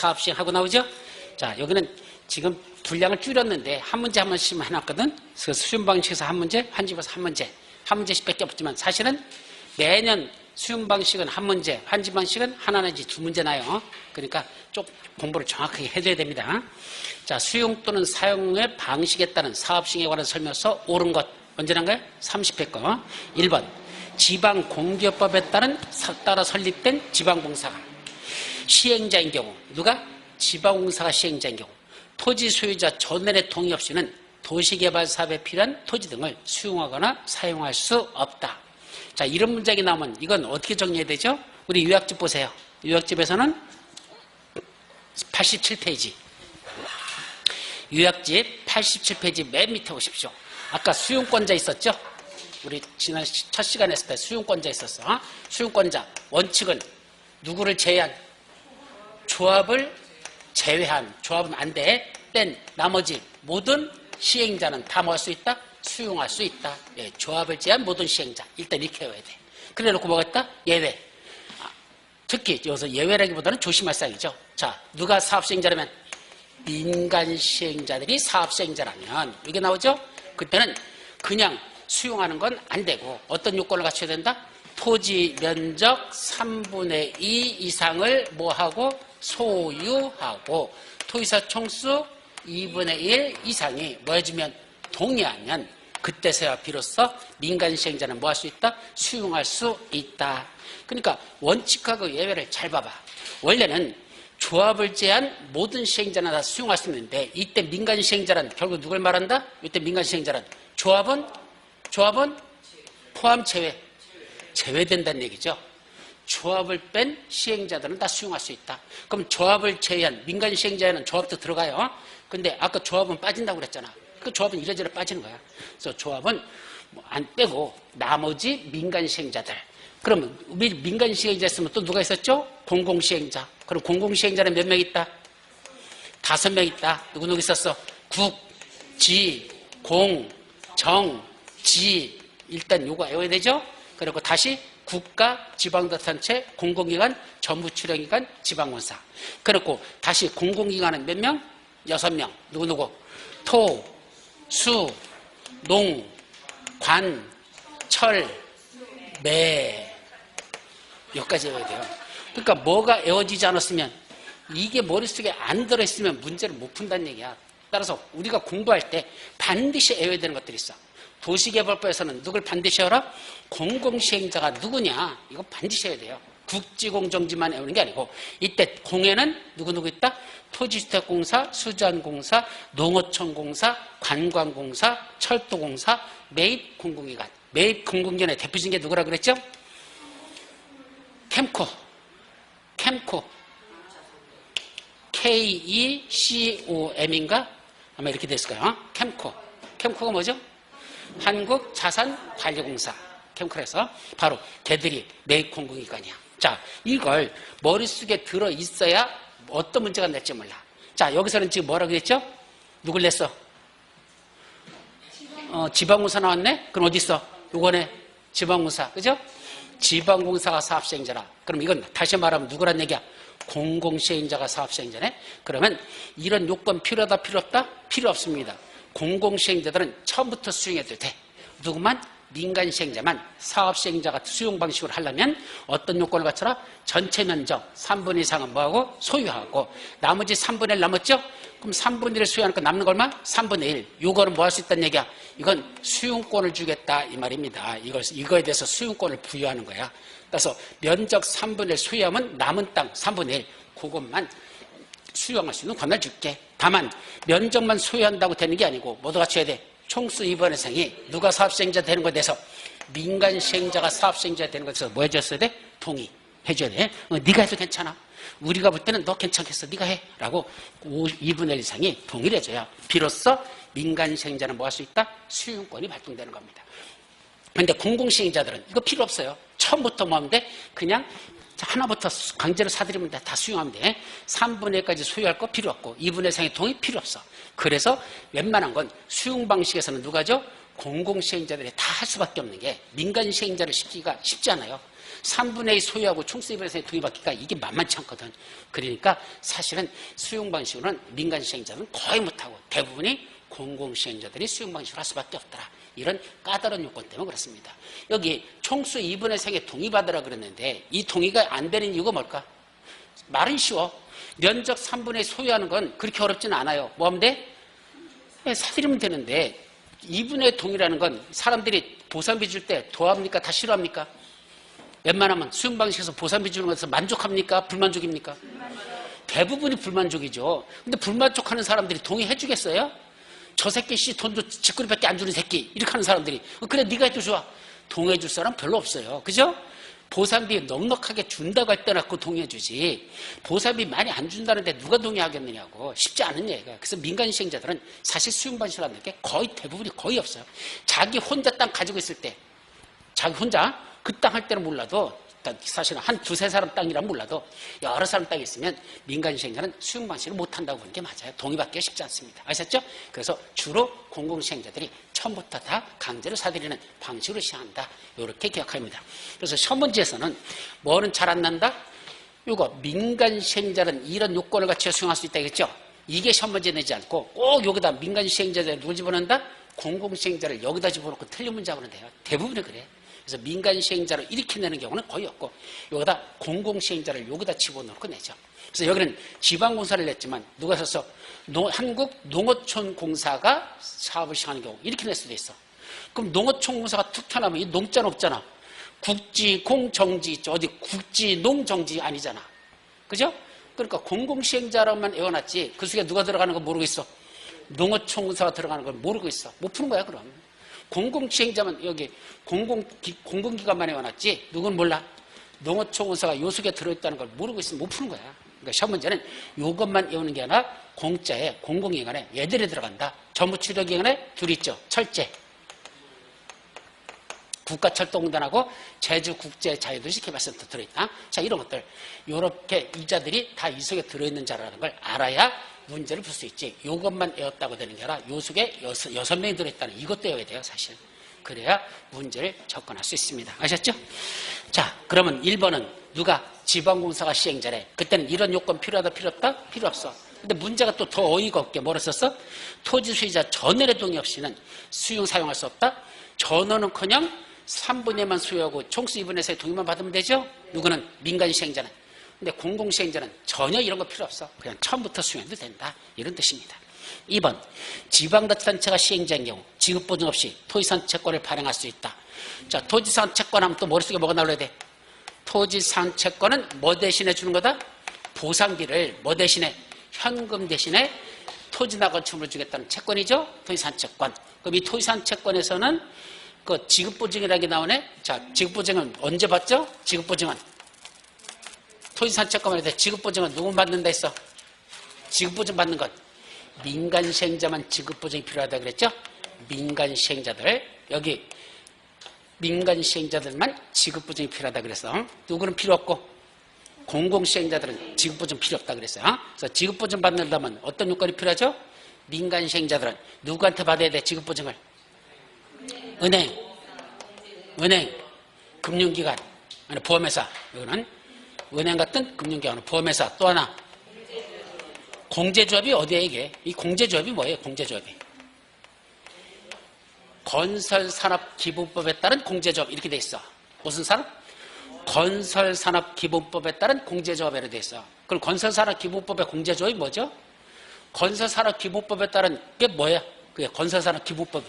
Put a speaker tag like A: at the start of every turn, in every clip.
A: 사업시행하고 나오죠? 자, 여기는 지금 분량을 줄였는데 한 문제 한 번씩만 해놨거든. 그래서 수능 방식에서 한 문제, 환집에서 한 문제씩 밖에 없지만 사실은 매년 수능 방식은 한 문제, 환집 방식은 하나 내지 두 문제 나요. 그러니까 좀 공부를 정확하게 해줘야 됩니다. 자, 수용 또는 사용의 방식에 따른 사업시행에 관한 설명서 옳은 것 언제란가요? 30회 거. 1번 지방공기업법에 따라 설립된 지방공사가 시행자인 경우 누가? 지방공사가 시행자인 경우 토지 소유자 전원의 동의 없이는 도시개발 사업에 필요한 토지 등을 수용하거나 사용할 수 없다. 자, 이런 문장이 나오면 이건 어떻게 정리해야 되죠? 우리 요약집 보세요. 요약집에서는 87페이지. 요약집 87페이지 맨 밑에 오십시오. 아까 수용권자 있었죠? 우리 지난 첫 시간에 했을 때 수용권자 있었어. 수용권자 원칙은 누구를 제외한? 조합을 제외한, 조합은 안 돼. 뺀 나머지 모든 시행자는 다 뭐 할 수 있다? 수용할 수 있다. 예, 조합을 제외한 모든 시행자. 일단 이렇게 외워야 돼. 그래 놓고 뭐가 있다? 예외. 특히 여기서 예외라기보다는 조심할 사항이죠. 자, 누가 사업시행자라면? 민간 시행자들이 사업시행자라면 이게 나오죠? 그때는 그냥 수용하는 건 안 되고 어떤 요건을 갖춰야 된다? 토지 면적 3분의 2 이상을 뭐하고? 소유하고 토지사 총수 2분의 1 이상이 뭐 해주면? 동의하면 그때서야 비로소 민간 시행자는 뭐 할 수 있다? 수용할 수 있다. 그러니까 원칙하고 예외를 잘 봐봐. 원래는 조합을 제한 모든 시행자는 다 수용할 수 있는데 이때 민간 시행자란 결국 누굴 말한다? 이때 민간 시행자란 조합은 포함 제외된다는 얘기죠. 조합을 뺀 시행자들은 다 수용할 수 있다. 그럼 조합을 제외한 민간 시행자에는 조합도 들어가요. 근데 아까 조합은 빠진다고 그랬잖아. 그 조합은 이래저래 빠지는 거야. 그래서 조합은 안 빼고 나머지 민간 시행자들. 그럼 민간 시행자 있으면 또 누가 있었죠? 공공시행자. 그럼 공공시행자는 몇 명 있다? 5명 있다. 누구 있었어? 국, 지, 공, 정, 지. 일단 요거 외워야 되죠? 그리고 다시 국가, 지방자치단체, 공공기관, 정부출연기관, 지방공사. 그리고 다시 공공기관은 몇 명? 6명. 누구? 토, 수, 농, 관, 철, 매. 여기까지 외워야 돼요. 그러니까 뭐가 외워지지 않았으면 이게 머릿속에 안 들어있으면 문제를 못 푼다는 얘기야. 따라서 우리가 공부할 때 반드시 외워야 되는 것들이 있어. 도시개발법에서는 누굴 반드시 외워라? 공공시행자가 누구냐? 이거 반드시 해야 돼요. 국지공정지만 외우는 게 아니고 이때 공에는 누구 있다? 토지주택공사, 수자원공사, 농어촌공사, 관광공사, 철도공사, 매입 공공기관. 매입 공공기관의 대표적인 게 누구라 그랬죠? 캠코. KECOM인가? 아마 이렇게 됐을 거예요. 캠코가 뭐죠? 한국자산관리공사. 캠코에서 바로 걔들이 매입 공공기관이야. 자, 이걸 머릿속에 들어있어야 어떤 문제가 낼지 몰라. 자, 여기서는 지금 뭐라고 했죠? 누굴 냈어? 지방공사 나왔네? 그럼 어디 있어? 요거네. 지방공사. 그죠? 지방공사가 사업시행자라. 그럼 이건 다시 말하면 누구란 얘기야? 공공시행자가 사업시행자네? 그러면 이런 요건 필요하다, 필요 없다? 필요 없습니다. 공공시행자들은 처음부터 수용해도 돼. 누구만? 민간 시행자만. 사업시행자가 수용 방식으로 하려면 어떤 요건을 갖춰라? 전체 면적 3분의 1 이상은 뭐하고? 소유하고. 나머지 3분의 1 남았죠? 그럼 3분의 1을 소유하니까 남는 거 얼마? 3분의 1. 요거는 뭐 할 수 있다는 얘기야? 이건 수용권을 주겠다 이 말입니다. 이거에 대해서 수용권을 부여하는 거야. 그래서 면적 3분의 1 소유하면 남은 땅 3분의 1. 그것만 수용할 수 있는 권한을 줄게. 다만 면적만 소유한다고 되는 게 아니고 뭐도 갖춰야 돼? 총수 2분의 이상이 누가 사업시행자 되는 것에 대해서 민간 시행자가 사업시행자 되는 것에 대해서 뭐 해줬어야 돼? 동의해줘야 돼. 네가 해도 괜찮아. 우리가 볼 때는 너 괜찮겠어. 네가 해. 라고 2분의 1 이상이 동의를 해줘야 비로소 민간 시행자는 뭐 할 수 있다? 수용권이 발동되는 겁니다. 그런데 공공시행자들은 이거 필요 없어요. 처음부터 뭐 하면 돼? 그냥 하나부터 강제로 사들이면 다 수용하면 돼. 3분의 1까지 소유할 거 필요 없고 2분의 1 이상의 동의 필요 없어. 그래서 웬만한 건 수용 방식에서는 누가죠? 공공시행자들이 다 할 수밖에 없는 게 민간 시행자를 시키기가 쉽지 않아요. 3분의 2 소유하고 총수 2분의 3 동의받기가 이게 만만치 않거든. 그러니까 사실은 수용 방식으로는 민간 시행자는 거의 못하고 대부분이 공공시행자들이 수용 방식으로 할 수밖에 없더라. 이런 까다로운 요건 때문에 그렇습니다. 여기 총수 2분의 3개 동의받으라 그랬는데 이 동의가 안 되는 이유가 뭘까? 말은 쉬워. 면적 3분의 2 소유하는 건 그렇게 어렵지는 않아요. 뭐 하면 돼? 사들이면 되는데 2분의 동의라는 건 사람들이 보상비 줄 때 도와합니까? 다 싫어합니까? 웬만하면 수용 방식에서 보상비 주는 것에서 만족합니까? 불만족입니까? 대부분이 불만족이죠. 근데 불만족하는 사람들이 동의해 주겠어요? 저 새끼 씨 돈도 집구리밖에 안 주는 새끼 이렇게 하는 사람들이 그래 네가 해도 좋아. 동의해 줄 사람 별로 없어요. 그죠? 보상비 넉넉하게 준다고 할 때나 그 동의해 주지 보상비 많이 안 준다는데 누가 동의하겠느냐고 쉽지 않은 얘기가. 그래서 민간 시행자들은 사실 수용 방식을 하는 게 거의 대부분이 거의 없어요. 자기 혼자 땅 가지고 있을 때 자기 혼자 그 땅 할 때는 몰라도 사실은 한 두세 사람 땅이라면 몰라도 여러 사람 땅이 있으면 민간 시행자는 수용 방식을 못한다고 보는 게 맞아요. 동의받기가 쉽지 않습니다. 아셨죠? 그래서 주로 공공시행자들이 처음부터 다 강제로 사들이는 방식으로 시행한다. 이렇게 기억합니다. 그래서 시험 문제에서는 뭐는 잘 안 난다? 이거 민간 시행자는 이런 요건을 갖춰 수용할 수 있다겠죠? 이게 시험 문제 내지 않고 꼭 여기다 민간 시행자를 누굴 집어넣는다? 공공시행자를 여기다 집어넣고 틀린 문제 하면 돼요. 대부분이 그래. 그래서 민간 시행자를 이렇게 내는 경우는 거의 없고 여기다 공공시행자를 여기다 집어넣고 내죠. 그래서 여기는 지방공사를 냈지만 누가 써서 한국농어촌공사가 사업을 시행하는 경우 이렇게 낼 수도 있어. 그럼 농어촌공사가 툭 튀어나오면 이 농자는 없잖아. 국지공정지 어디 국지농정지 아니잖아. 그죠? 그러니까 공공시행자로만 외워놨지 그 속에 누가 들어가는 거 모르고 있어. 농어촌공사가 들어가는 걸 모르고 있어. 못 푸는 거야 그럼. 공공시행자만 여기 공공기관만 해왔지 누군 몰라. 농어촌공사가 요 속에 들어있다는 걸 모르고 있으면 못 푸는 거야. 그러니까 시험 문제는 이것만 외우는 게 아니라 공짜에 공공기관에 얘들이 들어간다. 정부출력기관에 둘 있죠. 철제 국가철도공단하고 제주국제자유도시개발센터 들어있다. 자 이런 것들 이렇게 이자들이 다 이 속에 들어있는 자라는 걸 알아야 문제를 풀 수 있지. 이것만 외웠다고 되는 게 아니라 요 속에 6명이 들어있다는 이것도 외워야 돼요. 사실. 그래야 문제를 접근할 수 있습니다. 아셨죠? 자 그러면 1번은 누가? 지방공사가 시행자래. 그때는 이런 요건 필요하다 필요 없다? 필요 없어. 근데 문제가 또 더 어이가 없게 뭐라 썼어? 토지 수의자 전원의 동의 없이는 수용 사용할 수 없다? 전원은커녕 3분의 1만 수용하고 총수 2분의 3의 동의만 받으면 되죠? 누구는? 민간 시행자는. 근데 공공시행자는 전혀 이런 거 필요 없어. 그냥 처음부터 수용해도 된다. 이런 뜻입니다. 2번 지방자치단체가 시행자인 경우 지급보증 없이 토지산채권을 발행할 수 있다. 자, 토지산채권 하면 또 머릿속에 뭐가 나올려야 돼? 토지산채권은 뭐 대신에 주는 거다? 보상비를 뭐 대신에? 현금 대신에 토지나 건축물을 주겠다는 채권이죠. 토지산채권. 그럼 이 토지산채권에서는 그 지급보증이라는 게 나오네. 자, 지급보증은 언제 받죠? 지급보증은 토지산채권에 대해 지급보증은 누구 받는다 했어? 지급보증 받는 것. 민간 시행자만 지급보증이 필요하다 그랬죠? 민간 시행자들. 여기 민간 시행자들만 지급보증이 필요하다 그랬어. 누구는 필요 없고 공공시행자들은 지급보증 필요 없다 그랬어요. 그래서 지급보증 받는다면 어떤 요건이 필요하죠? 민간 시행자들은 누구한테 받아야 돼? 지급보증을? 은행, 금융기관, 아니 보험회사. 이거는 은행 같은 금융기관, 보험회사. 또 하나 공제조합이 어디에 이게? 이 공제조합이 뭐예요? 공제조합이 건설산업기본법에 따른 공제조합 이렇게 돼 있어. 무슨 산업? 건설산업기본법에 따른 공제조합이라고 돼 있어. 그럼 건설산업기본법의 공제조합이 뭐죠? 건설산업기본법에 따른 게 뭐야? 그게 건설산업기본법이.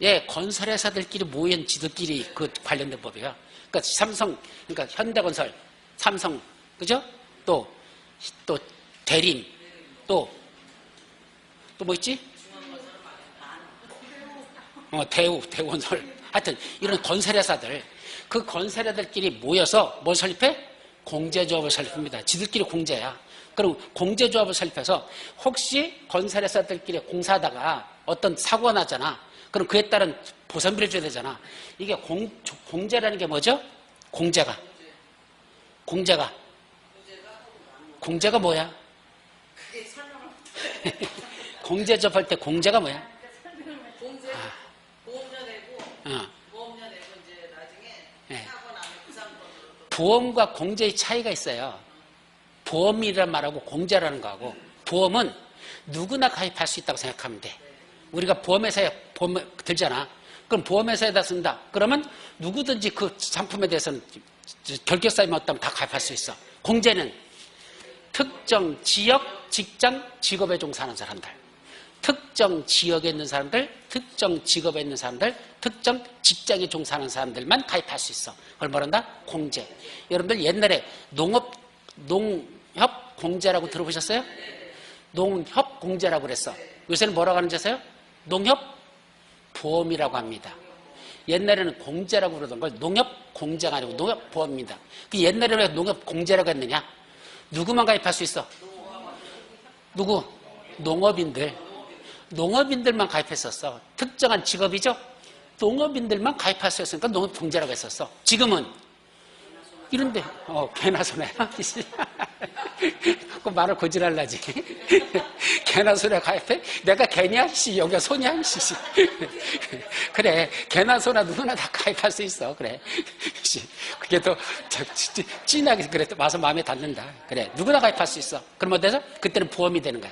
A: 예, 건설회사들끼리 모인 지들끼리 그 관련된 법이에요. 그러니까 삼성, 그러니까 현대건설, 삼성, 그죠? 또 대림, 또 뭐 있지? 대우건설. 하여튼 이런 건설회사들, 그 건설회사들끼리 모여서 뭘 설립해? 공제조합을 설립합니다. 지들끼리 공제야. 그럼 공제조합을 설립해서 혹시 건설회사들끼리 공사하다가 어떤 사고가 나잖아. 그럼 그에 따른 보상비를 줘야 되잖아. 이게 공제라는 게 뭐죠? 공제가 뭐야? 공제조합 할 때 공제가 뭐야?
B: 보험료 내고 이제
A: 보험과 공제의 차이가 있어요. 보험이라는 말하고 공제라는 거하고, 보험은 누구나 가입할 수 있다고 생각하면 돼. 우리가 보험회사에 보험 들잖아. 그럼 보험회사에다 쓴다. 그러면 누구든지 그 상품에 대해서는 결격사유만 없다면 다 가입할 수 있어. 공제는 특정 지역, 직장, 직업에 종사하는 사람들, 특정 지역에 있는 사람들, 특정 직업에 있는 사람들, 특정 직장에 종사하는 사람들만 가입할 수 있어. 그걸 뭐란다? 공제. 여러분들 옛날에 농협 공제라고 들어보셨어요? 농협 공제라고 그랬어. 요새는 뭐라고 하는지 아세요? 농협 보험이라고 합니다. 옛날에는 공제라고 그러던 걸 농협 공제가 아니고 농협 보험입니다. 그 옛날에 왜 농협 공제라고 했느냐? 누구만 가입할 수 있어? 누구? 농업인들만 가입했었어. 특정한 직업이죠? 농업인들만 가입할 수 있으니까 농협 공제라고 했었어. 지금은 이런데 개나 소나 그 말을 고질할라지. 개나 소나 가입해? 내가 개냐? 여기가 소냐? 그래, 개나 소나 누구나 다 가입할 수 있어. 그래. 그게 또 진하게 그래 와서 마음에 닿는다. 그래, 누구나 가입할 수 있어. 그러면 어때서? 그때는 보험이 되는 거야.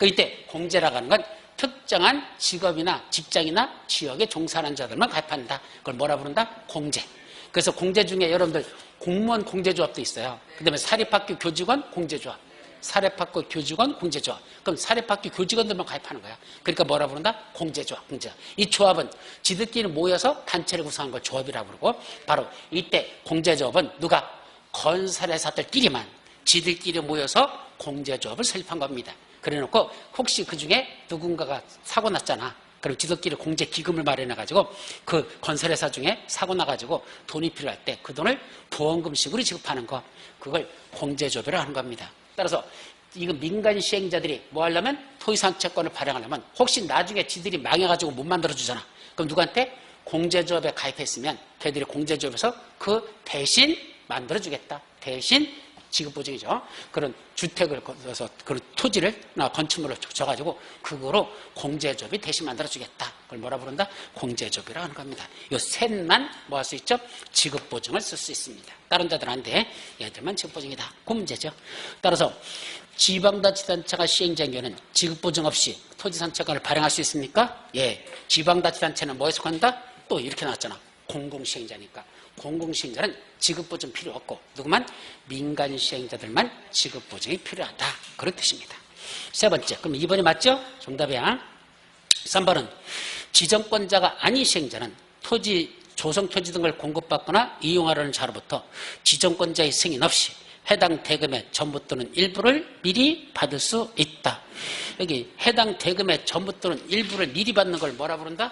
A: 이때 공제라고 하는 건 특정한 직업이나 직장이나 지역에 종사하는 자들만 가입한다. 그걸 뭐라 부른다? 공제. 그래서 공제 중에 여러분들 공무원 공제조합도 있어요. 그 다음에 사립학교 교직원 공제조합, 사립학교 교직원 공제조합. 그럼 사립학교 교직원들만 가입하는 거야. 그러니까 뭐라 부른다? 공제조합, 공제조합. 이 조합은 지들끼리 모여서 단체를 구성한 걸 조합이라고 그러고, 바로 이때 공제조합은 누가? 건설회사들끼리만 지들끼리 모여서 공제조합을 설립한 겁니다. 그래놓고 혹시 그 중에 누군가가 사고 났잖아. 그럼 지들끼리 공제 기금을 마련해가지고 그 건설회사 중에 사고 나가지고 돈이 필요할 때 그 돈을 보험금식으로 지급하는 거, 그걸 공제조합이라고 하는 겁니다. 따라서 이거 민간 시행자들이 뭐 하려면 토지산채권을 발행하려면 혹시 나중에 지들이 망해가지고 못 만들어주잖아. 그럼 누구한테? 공제조합에 가입했으면 걔들이 공제조합에서 그 대신 만들어주겠다. 대신 지급보증이죠. 그런 주택을 거둬서 그런 토지를 건축물을 줘가지고 그거로 공제조합이 대신 만들어주겠다. 그걸 뭐라 부른다? 공제조합이라고 하는 겁니다. 이 셋만 뭐 할 수 있죠? 지급보증을 쓸 수 있습니다. 다른 자들한테 얘들만 지급보증이다. 그 문제죠. 따라서 지방자치단체가 시행자인 경우는 지급보증 없이 토지산채권을 발행할 수 있습니까? 예. 지방자치단체는 뭐에 속한다? 또 이렇게 나왔잖아. 공공시행자니까. 공공시행자는 지급보증 필요 없고 누구만? 민간시행자들만 지급보증이 필요하다. 그런 뜻입니다. 세 번째, 그럼 2번이 맞죠? 정답이야. 3번은 지정권자가 아닌 시행자는 토지, 조성토지 등을 공급받거나 이용하려는 자로부터 지정권자의 승인 없이 해당 대금의 전부 또는 일부를 미리 받을 수 있다. 여기 해당 대금의 전부 또는 일부를 미리 받는 걸 뭐라 부른다?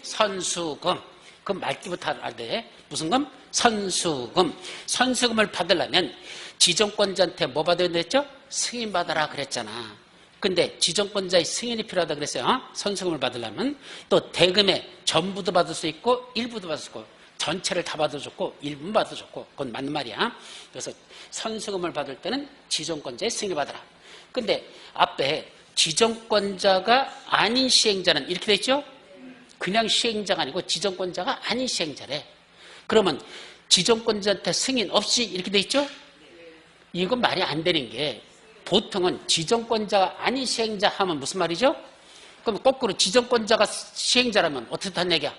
A: 선수금. 그 말기부터 알 때 무슨 금? 선수금. 선수금을 받으려면 지정권자한테 뭐 받아야 됐죠? 승인 받아라 그랬잖아. 근데 지정권자의 승인이 필요하다 그랬어요. 선수금을 받으려면 또 대금의 전부도 받을 수 있고 일부도 받을 수 있고 전체를 다 받아줬고 일부는 받아줬고 그건 맞는 말이야. 그래서 선수금을 받을 때는 지정권자의 승인을 받아라. 근데 앞에 지정권자가 아닌 시행자는 이렇게 돼 있죠? 그냥 시행자가 아니고 지정권자가 아닌 시행자래. 그러면 지정권자한테 승인 없이 이렇게 돼 있죠? 이건 말이 안 되는 게 보통은 지정권자가 아닌 시행자 하면 무슨 말이죠? 그럼 거꾸로 지정권자가 시행자라면 어떻게 한 얘기야?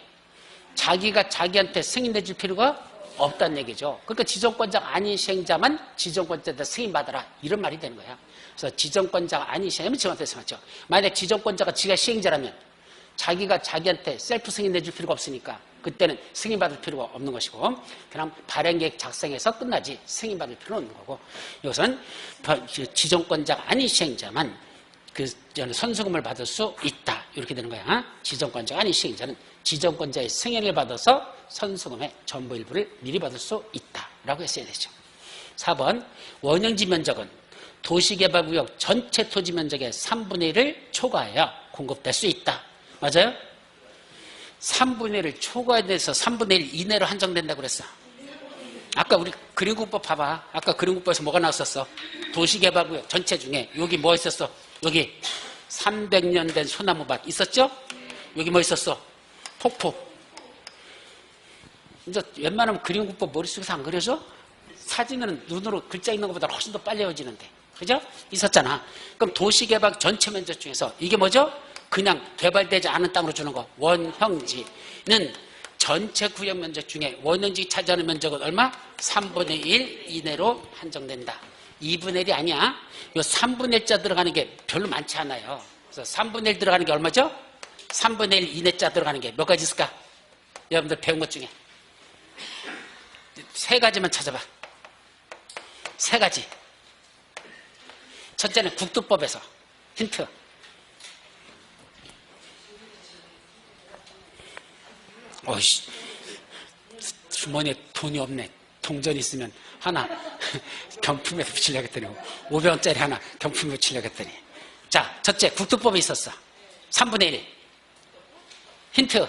A: 자기가 자기한테 승인해 줄 필요가 없다는 얘기죠. 그러니까 지정권자가 아닌 시행자만 지정권자한테 승인받아라. 이런 말이 되는 거야. 그래서 지정권자가 아닌 시행자면 지정권자한테 승인받죠. 만약에 지정권자가 지가 시행자라면 자기가 자기한테 셀프 승인해 줄 필요가 없으니까 그때는 승인받을 필요가 없는 것이고 그냥 발행계획 작성해서 끝나지 승인받을 필요는 없는 거고 이것은 지정권자가 아닌 시행자만 그 선수금을 받을 수 있다. 이렇게 되는 거야. 지정권자가 아닌 시행자는 지정권자의 승인을 받아서 선수금의 전부 일부를 미리 받을 수 있다라고 했어야 되죠. 4번 원형지 면적은 도시개발구역 전체 토지 면적의 3분의 1을 초과하여 공급될 수 있다. 맞아요? 3분의 1을 초과해서 3분의 1 이내로 한정된다고 그랬어. 아까 우리 그림국법 봐봐. 아까 그림국법에서 뭐가 나왔었어? 도시개발구역 전체 중에 여기 뭐 있었어? 여기 300년 된 소나무밭 있었죠? 여기 뭐 있었어? 폭포. 이제 웬만하면 그림국법 머릿속에서 안 그려져? 사진은 눈으로 글자 읽는 것보다 훨씬 더 빨리 외워지는데. 그죠? 있었잖아. 그럼 도시개발 전체 면적 중에서 이게 뭐죠? 그냥 개발되지 않은 땅으로 주는 거. 원형지는 전체 구역 면적 중에 원형지 차지하는 면적은 얼마? 3분의 1 이내로 한정된다. 2분의 1이 아니야. 요 3분의 1자 들어가는 게 별로 많지 않아요. 그래서 3분의 1 들어가는 게 얼마죠? 3분의 1 이내자 들어가는 게 몇 가지 있을까? 여러분들 배운 것 중에. 세 가지만 찾아봐. 세 가지. 첫째는 국토법에서. 힌트. 어이씨, 주머니에 돈이 없네. 동전 있으면 하나 경품에 붙이려고 했더니 500원짜리 하나 경품에 붙이려고 했더니. 자, 첫째 국토법에 있었어. 3분의 1. 힌트.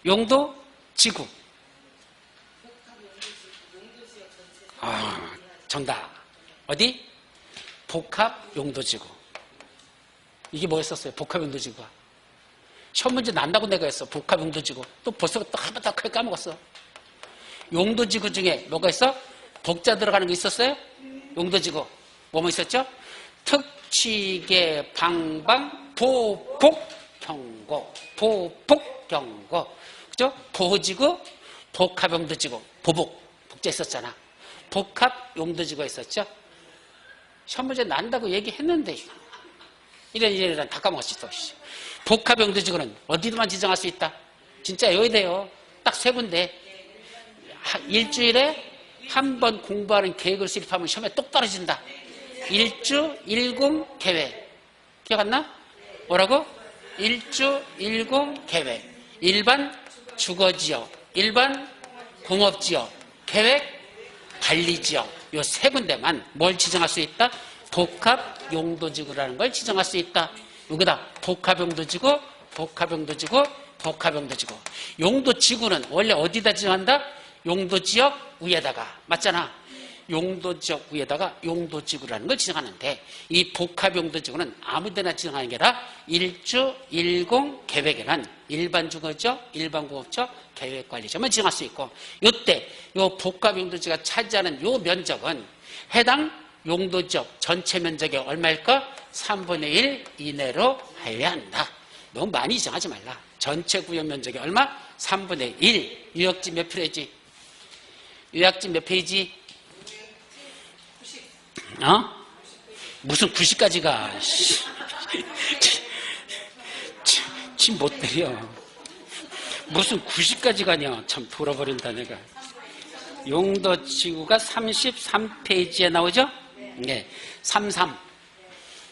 A: 용도, 지구. 정답. 어디? 복합용도지구. 이게 뭐였었어요? 복합용도지구가. 시험 문제 난다고 내가 했어. 복합용도지구. 또 벌써 또 한 번 더 크게 까먹었어. 용도지구 중에 뭐가 있어? 복자 들어가는 게 있었어요? 용도지구. 뭐뭐 있었죠? 특치계, 방방, 보복, 경고. 보복, 경고. 그죠? 보호지구, 복합용도지구. 보복. 복자 있었잖아. 복합용도지구가 있었죠? 시험 문제 난다고 얘기했는데 이런 다 까먹었지 또. 복합용도지구는 어디도만 지정할 수 있다. 진짜 외워야 돼요. 딱 세 군데. 일주일에 한 번 공부하는 계획을 수립하면 시험에 똑 떨어진다. 일주 일공 계획. 기억 안 나? 뭐라고? 일주 일공 계획. 일반 주거지역, 일반 공업지역, 계획 관리지역. 요 세 군데만 뭘 지정할 수 있다? 복합용도지구라는 걸 지정할 수 있다. 여기다 복합용도지구, 복합용도지구, 복합용도지구. 용도지구는 원래 어디다 지정한다? 용도지역 위에다가. 맞잖아. 용도지역 위에다가 용도지구라는 걸 지정하는데 이 복합용도지구는 아무데나 지정하는 게 아니라 일주 일공 계획에는 일반 주거지역, 일반 공업지역, 계획관리지역만 지정할 수 있고 이때 요 복합용도지구가 차지하는 요 면적은 해당 용도지역 전체 면적의 얼마일까? 3분의 1 이내로 하여야 한다. 너무 많이 지정하지 말라. 전체 구역 면적이 얼마? 3분의 1. 유역지 몇 페이지? 요약지 몇 페이지? 무슨 90까지가. 침 못 때려. 무슨 90까지 가냐. 참 돌아버린다 내가. 용도지구가 33페이지에 나오죠? 네.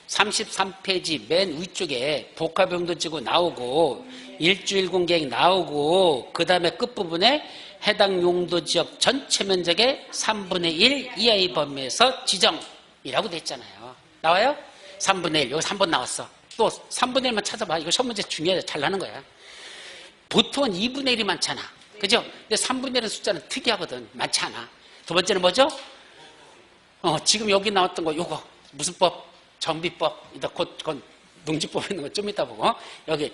A: 33페이지 맨 위쪽에 복합용도지구 나오고 일주일공 계획 나오고 그 다음에 끝부분에 해당 용도지역 전체 면적의 3분의 1 이하의 범위에서 지정이라고 돼 있잖아요. 나와요? 3분의 1. 여기 3번 나왔어. 또 3분의 1만 찾아봐. 이거 시험 문제 중요해. 잘 나는 거야. 보통은 2분의 1이 많잖아. 그죠? 근데 3분의 1은 숫자는 특이하거든. 많지 않아. 두 번째는 뭐죠? 지금 여기 나왔던 거 요거 무슨 법? 정비법. 곧 농지법에 있는 거 좀 이따 보고 여기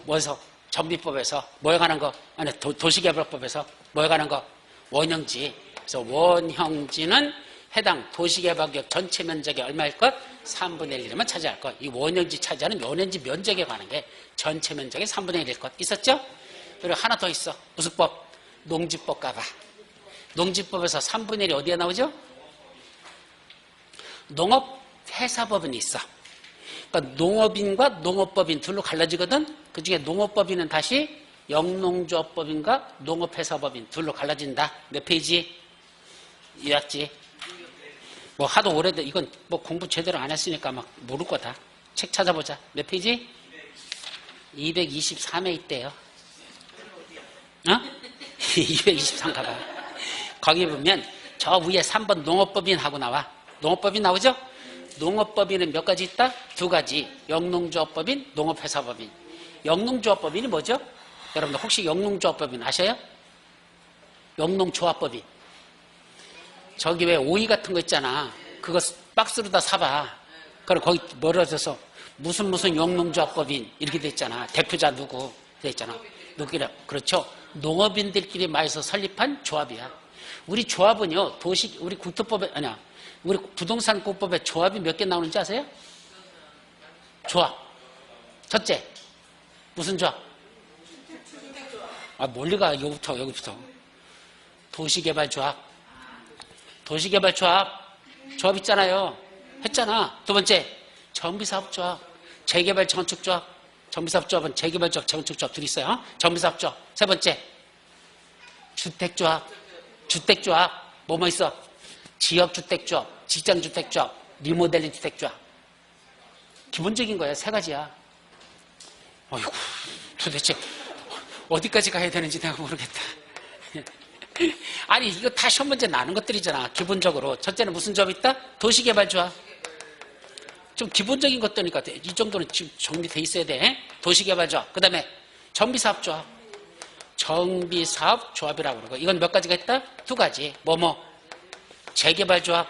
A: 뭐에서 정비법에서 뭐에 관한 거? 아니 도시개발법에서 뭐에 관한 거? 원형지. 그래서 원형지는 해당 도시개발구역 전체 면적의 얼마일 것? 3분의 1이면 차지할 것. 이 원형지 차지하는 원형지 면적에 관한 게 전체 면적의 3분의 1일 것. 있었죠? 그리고 하나 더 있어. 무슨 법? 농지법 가봐. 농지법에서 3분의 1이 어디에 나오죠? 농업회사법인이 있어. 그러니까 농업인과 농업법인 둘로 갈라지거든. 그중에 농업법인은 다시 영농조합법인과 농업회사법인 둘로 갈라진다. 몇 페이지? 요약지. 뭐 하도 오래돼. 이건 뭐 공부 제대로 안 했으니까 막 모를 거다. 책 찾아보자. 몇 페이지? 223회 있대요. 223 가봐. 거기 보면 저 위에 3번 농업법인 하고 나와. 농업법인 나오죠? 농업법인은 몇 가지 있다? 두 가지. 영농조합법인, 농업회사법인. 영농조합법인이 뭐죠? 여러분들 혹시 영농조합법인 아셔요? 영농조합법인. 저기 왜 오이 같은 거 있잖아. 그거 박스로 다 사봐. 그럼 거기 멀어져서 무슨 영농조합법인 이렇게 돼 있잖아. 대표자 누구 돼 있잖아. 누구라 그렇죠? 농업인들끼리 모여서 설립한 조합이야. 우리 조합은요, 우리 국토법에, 아니야, 우리 부동산법에 조합이 몇 개 나오는지 아세요? 조합. 첫째, 무슨 조합? 멀리 가, 여기부터. 도시개발조합. 조합 있잖아요. 했잖아. 두 번째, 정비사업조합. 재개발 건축조합. 정비사업조합은 재개발조합, 재건축조합 둘이 있어요. 정비사업조합. 세 번째, 주택조합. 뭐뭐 있어? 지역주택조합, 직장주택조합, 리모델링 주택조합. 기본적인 거야. 세 가지야. 어이구, 도대체 어디까지 가야 되는지 내가 모르겠다. 아니, 이거 다 시험 문제 나는 것들이잖아. 기본적으로. 첫째는 무슨 조합이 있다? 도시개발조합. 좀 기본적인 것들이니까 이 정도는 지금 정리돼 있어야 돼. 도시개발조합. 그 다음에 정비사업조합. 정비사업조합이라고 그러고. 이건 몇 가지가 있다? 두 가지. 재개발조합.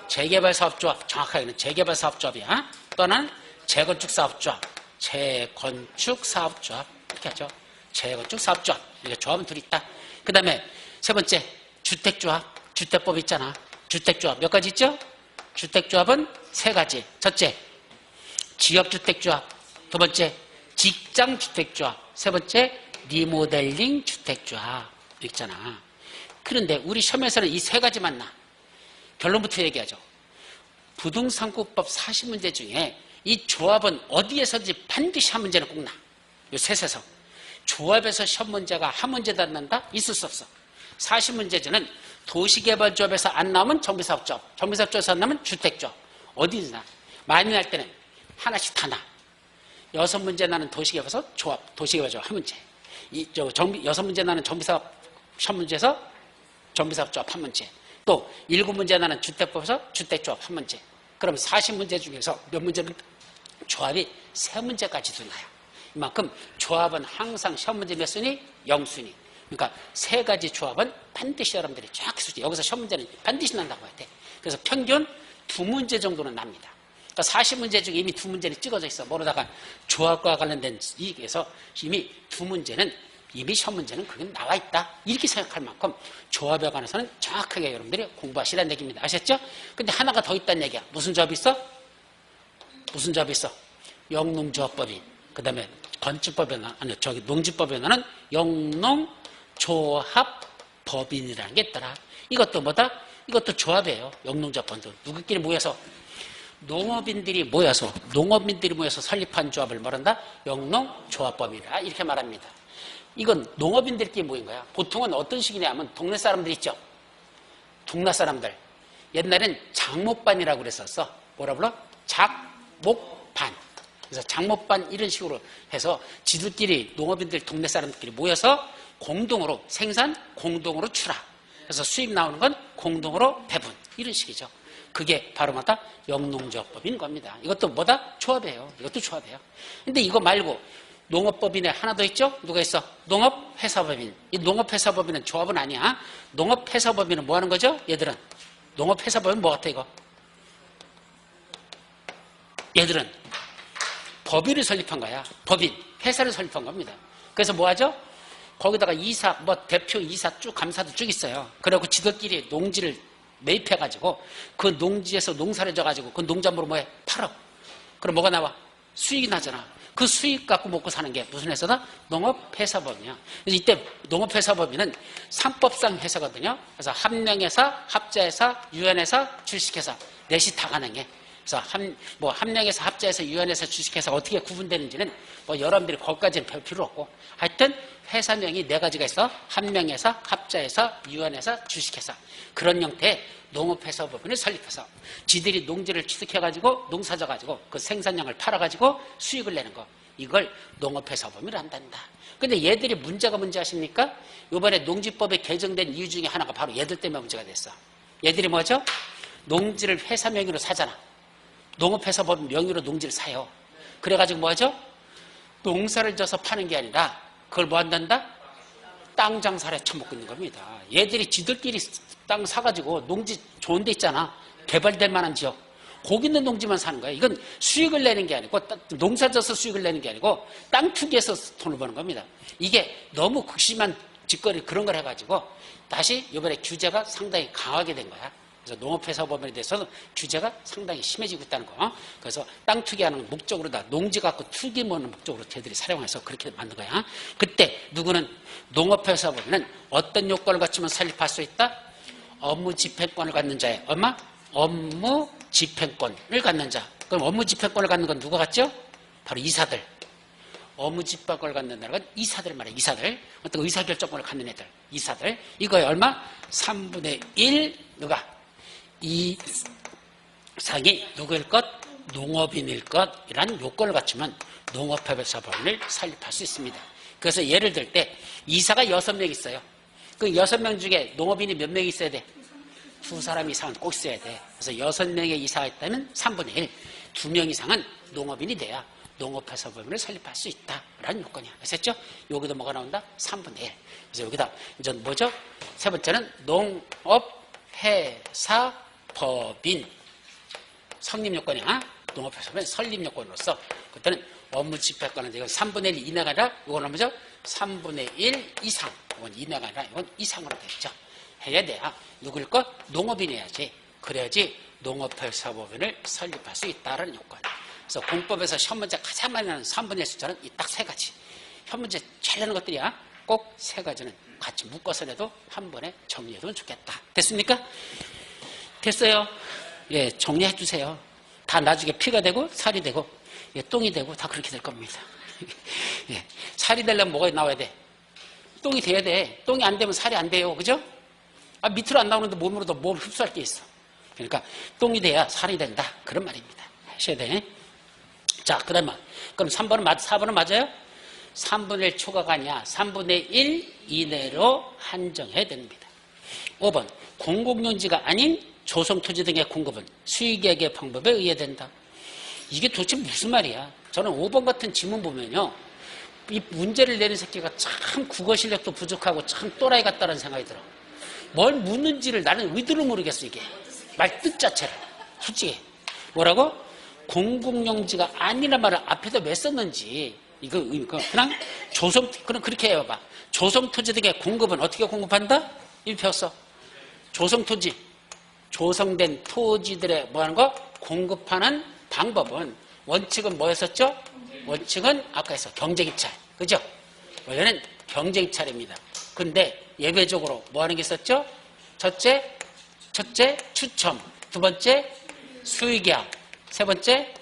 A: 재개발사업조합. 정확하게는 재개발사업조합이야. 또는 재건축사업조합. 재건축사업조합. 이렇게 하죠. 재건축사업조합. 이게 조합은 둘이 있다. 그 다음에 세 번째, 주택조합. 주택법 있잖아. 주택조합 몇 가지 있죠? 주택조합은 세 가지. 첫째, 지역주택조합. 두 번째, 직장주택조합. 세 번째, 리모델링 주택조합. 있잖아. 그런데 우리 시험에서는 이 세 가지만 나. 결론부터 얘기하죠. 부동산국법 40문제 중에 이 조합은 어디에서든지 반드시 한 문제는 꼭 나. 이 셋에서. 조합에서 시험 문제가 한 문제도 안 난다? 있을 수 없어. 40문제제는 도시개발조합에서 안 나오면 정비사업조합, 정비사업조합에서 안 나오면 주택조합. 어디나. 많이 날 때는 하나씩 다 나. 6문제 나는 도시개발에서 조합, 도시개발조합 한 문제. 6문제 나는 정비사업 시험 문제에서 정비사업조합 한 문제. 또 7문제 나는 주택법에서 주택조합 한 문제. 그럼 40문제 중에서 몇 문제는 조합이 3문제까지도 나요. 이만큼 조합은 항상 시험 문제 몇 순위? 0순위. 그러니까 세 가지 조합은 반드시 여러분들이 정확히 수지. 여기서 시험 문제는 반드시 난다고 해야 돼. 그래서 평균 2문제 정도는 납니다. 그러니까 40문제 중에 이미 2문제는 찍어져 있어. 뭐로다가 조합과 관련된 이익에서 이미 2문제는 이미 시험 문제는 그게 나와 있다. 이렇게 생각할 만큼 조합에 관해서는 정확하게 여러분들이 공부하시라는 얘기입니다. 아셨죠? 근데 하나가 더 있다는 얘기야. 무슨 조합이 있어? 무슨 조합이 있어? 영농조합법인. 그 다음에 건축법에는, 아니, 농지법에는 영농조합법인이라는 게 있더라. 이것도 뭐다? 이것도 조합이에요. 영농조합법도. 누구끼리 모여서, 농업인들이 모여서 설립한 조합을 말한다? 영농조합법이라. 이렇게 말합니다. 이건 농업인들끼리 모인 거야. 보통은 어떤 식이냐면 동네 사람들 있죠? 동네 사람들. 옛날엔 장목반이라고 그랬었어. 뭐라 불러? 작목반. 그래서 장목반 이런 식으로 해서 지들끼리 농업인들 동네 사람들끼리 모여서 공동으로 생산, 공동으로 출하. 그래서 수입 나오는 건 공동으로 배분. 이런 식이죠. 그게 바로 뭐다? 영농조합법인 겁니다. 이것도 뭐다? 조합이에요. 이것도 조합이에요. 근데 이거 말고 농업법인에 하나 더 있죠? 누가 있어? 농업회사법인. 이 농업회사법인은 조합은 아니야. 농업회사법인은 뭐 하는 거죠? 얘들은. 농업회사법인 뭐 같아 이거? 얘들은 법인을 설립한 거야. 법인. 회사를 설립한 겁니다. 그래서 뭐 하죠? 거기다가 이사, 대표 이사 쭉, 감사도 쭉 있어요. 그리고 지들끼리 농지를 매입해가지고 그 농지에서 농사를 져가지고 그 농작물을 뭐해? 팔어. 그럼 뭐가 나와? 수익이 나잖아. 그 수익 갖고 먹고 사는 게 무슨 회사다? 농업회사법이야. 그래서 이때 농업회사법인은 상법상 회사거든요. 그래서 합명회사, 합자회사, 유연회사, 주식회사 넷이 다 가능해. 그래서 합명회사, 합자회사, 유연회사, 주식회사 어떻게 구분되는지는 여러분들이 거기까지는 배울 필요 없고 하여튼 회사명이 네 가지가 있어. 합명회사, 합자회사, 유연회사, 주식회사. 그런 형태의 농업회사법인을 설립해서 지들이 농지를 취득해가지고 농사져가지고 그 생산량을 팔아가지고 수익을 내는 거. 이걸 농업회사법인을 한단다. 근데 얘들이 문제가 뭔지 아십니까? 이번에 농지법에 개정된 이유 중에 하나가 바로 얘들 때문에 문제가 됐어. 얘들이 뭐죠? 농지를 회사 명의로 사잖아. 농업회사법인 명의로 농지를 사요. 그래가지고 뭐하죠? 농사를 져서 파는 게 아니라 그걸 뭐 한단다? 땅 장사를 처먹고 있는 겁니다. 얘들이 지들끼리 땅 사가지고 농지 좋은 데 있잖아. 개발될 만한 지역. 거기 있는 농지만 사는 거야. 이건 수익을 내는 게 아니고 농사 져서 수익을 내는 게 아니고 땅 투기해서 돈을 버는 겁니다. 이게 너무 극심한 직거래 그런 걸 해가지고 다시 이번에 규제가 상당히 강하게 된 거야. 그래서 농업회사법인에 대해서는 규제가 상당히 심해지고 있다는 거. 그래서 땅 투기하는 목적으로다 농지 갖고 투기 모는 목적으로 쟤들이 사용해서 그렇게 만든 거야. 그때 누구는 농업회사법인은 어떤 요건을 갖추면 설립할 수 있다? 업무 집행권을 갖는 자의 얼마? 업무 집행권을 갖는 자. 그럼 업무 집행권을 갖는 건 누가 갖죠? 바로 이사들. 업무 집행권을 갖는다는 건 이사들 말이에요. 이사들. 어떤 의사결정권을 갖는 애들. 이사들. 이거에 얼마? 3분의 1 누가? 이상이 누구일 것? 농업인일 것이라는 요건을 갖추면 농업회사법인을 설립할 수 있습니다. 그래서 예를 들 때 이사가 6명 있어요. 그 6명 중에 농업인이 몇 명 있어야 돼? 2사람 이상은 꼭 있어야 돼. 그래서 6명의 이사가 있다면 3분의 1, 2명 이상은 농업인이 돼야 농업회사법인을 설립할 수 있다라는 요건이야. 아셨죠? 여기도 뭐가 나온다? 3분의 1. 그래서 여기다 이제 뭐죠? 세 번째는 농업회사법인 성립 요건이야. 농업회사법인 설립 요건으로서 그때는 업무 집행권은 이건 3분의 1 이내가 아니라 이거는 뭐죠? 3분의 1 이상. 이건 이내가 아니라 이건 이상으로 되죠. 해야 돼야 누구일 것? 농업인이어야지. 그래야지 농업회사법인을 설립할 수 있다는 요건. 그래서 공법에서 시험 문제 가장 많이 나는 3분의 1 숫자는 이 딱 3가지. 시험 문제 잘 내는 것들이야. 꼭 3가지는 같이 묶어서 내도 한 번에 정리해두면 좋겠다. 됐습니까? 됐어요. 예, 정리해 주세요. 다 나중에 피가 되고 살이 되고 예, 똥이 되고 다 그렇게 될 겁니다. 예, 살이 되려면 뭐가 나와야 돼? 똥이 돼야 돼. 똥이 안 되면 살이 안 돼요. 그죠? 아, 밑으로 안 나오는데 몸으로도 뭘 흡수할 게 있어. 그러니까 똥이 돼야 살이 된다. 그런 말입니다. 하셔야 돼. 자, 그 다음에 그럼 4번은 맞아요? 3분의 1 초과가 아니야. 3분의 1 이내로 한정해야 됩니다. 5번 공공용지가 아닌 조성토지 등의 공급은 수익계획의 방법에 의해 된다. 이게 도대체 무슨 말이야? 저는 5번 같은 지문 보면요. 이 문제를 내는 새끼가 참 국어 실력도 부족하고 참 또라이 같다는 생각이 들어. 뭘 묻는지를 나는 의도를 모르겠어, 이게. 말 뜻 자체를. 솔직히. 뭐라고? 공공용지가 아니란 말을 앞에다 왜 썼는지. 이거 그냥 그럼 그렇게 해봐. 조성토지 등의 공급은 어떻게 공급한다? 이거 배웠어. 조성토지. 조성된 토지들의 뭐 하는 거? 공급하는 방법은 원칙은 뭐였었죠? 원칙은 아까 했어. 경제입찰. 그죠? 원래는 경제입찰입니다. 근데 예외적으로 뭐 하는 게 있었죠? 첫째 추첨. 두 번째 수의계약. 세 번째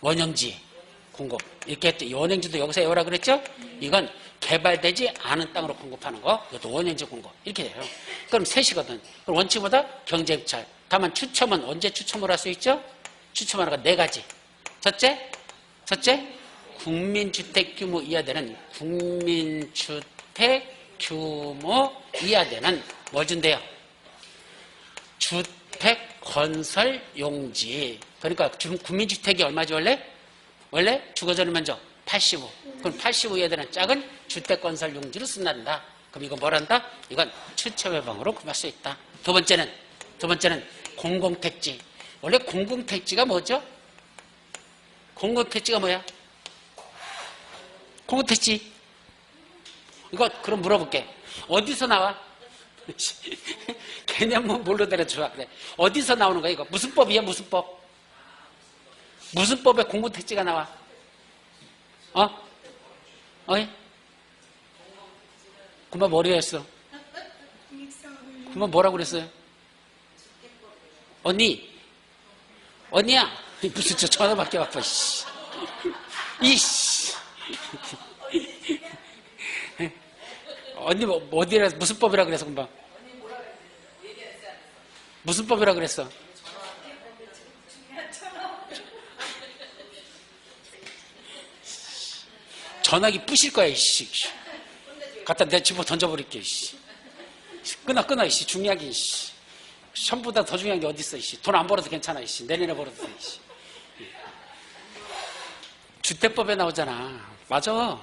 A: 원형지 공급. 이렇게 했죠. 원형지도 여기서 외우라 그랬죠? 이건 개발되지 않은 땅으로 공급하는 거. 이것도 원형지 공급. 이렇게 돼요. 그럼 셋이거든. 그럼 원칙보다 경제입찰. 다만 추첨은 언제 추첨을 할 수 있죠? 추첨하는 거 4가지. 첫째 국민주택 규모 이하되는 뭘 준대요? 주택 건설 용지. 그러니까 국민주택이 얼마지 원래? 원래 주거전이 먼저 85. 그럼 85 이하되는 작은 주택 건설 용지로 쓴단다. 그럼 이거 뭐란다? 이건 추첨 예방으로 구할 수 있다. 두 번째는 공공택지. 원래 공공택지가 뭐죠? 공공택지가 뭐야? 공공택지. 이거 그럼 물어볼게. 어디서 나와? 개념은 뭘로 내려줘? 그래. 어디서 나오는 거야 이거? 무슨 법이야? 무슨 법? 무슨 법에 공공택지가 나와? 그만 머리 했어. 그만 뭐라고 그랬어요? 언니야. 무슨 저 전화밖에 아파. 이씨. 언니 어디라 무슨 법이라 그래서 금방? 무슨 법이라 그랬어? 전화기 부실 거야, 이씨. 갖다 내 집어 던져버릴게, 이씨. 끊어, 이씨. 중요하게, 이씨. 시험보다 더 중요한 게 어딨어, 이씨. 돈 안 벌어도 괜찮아, 이씨. 내년에 벌어도 돼, 이씨. 주택법에 나오잖아. 맞아.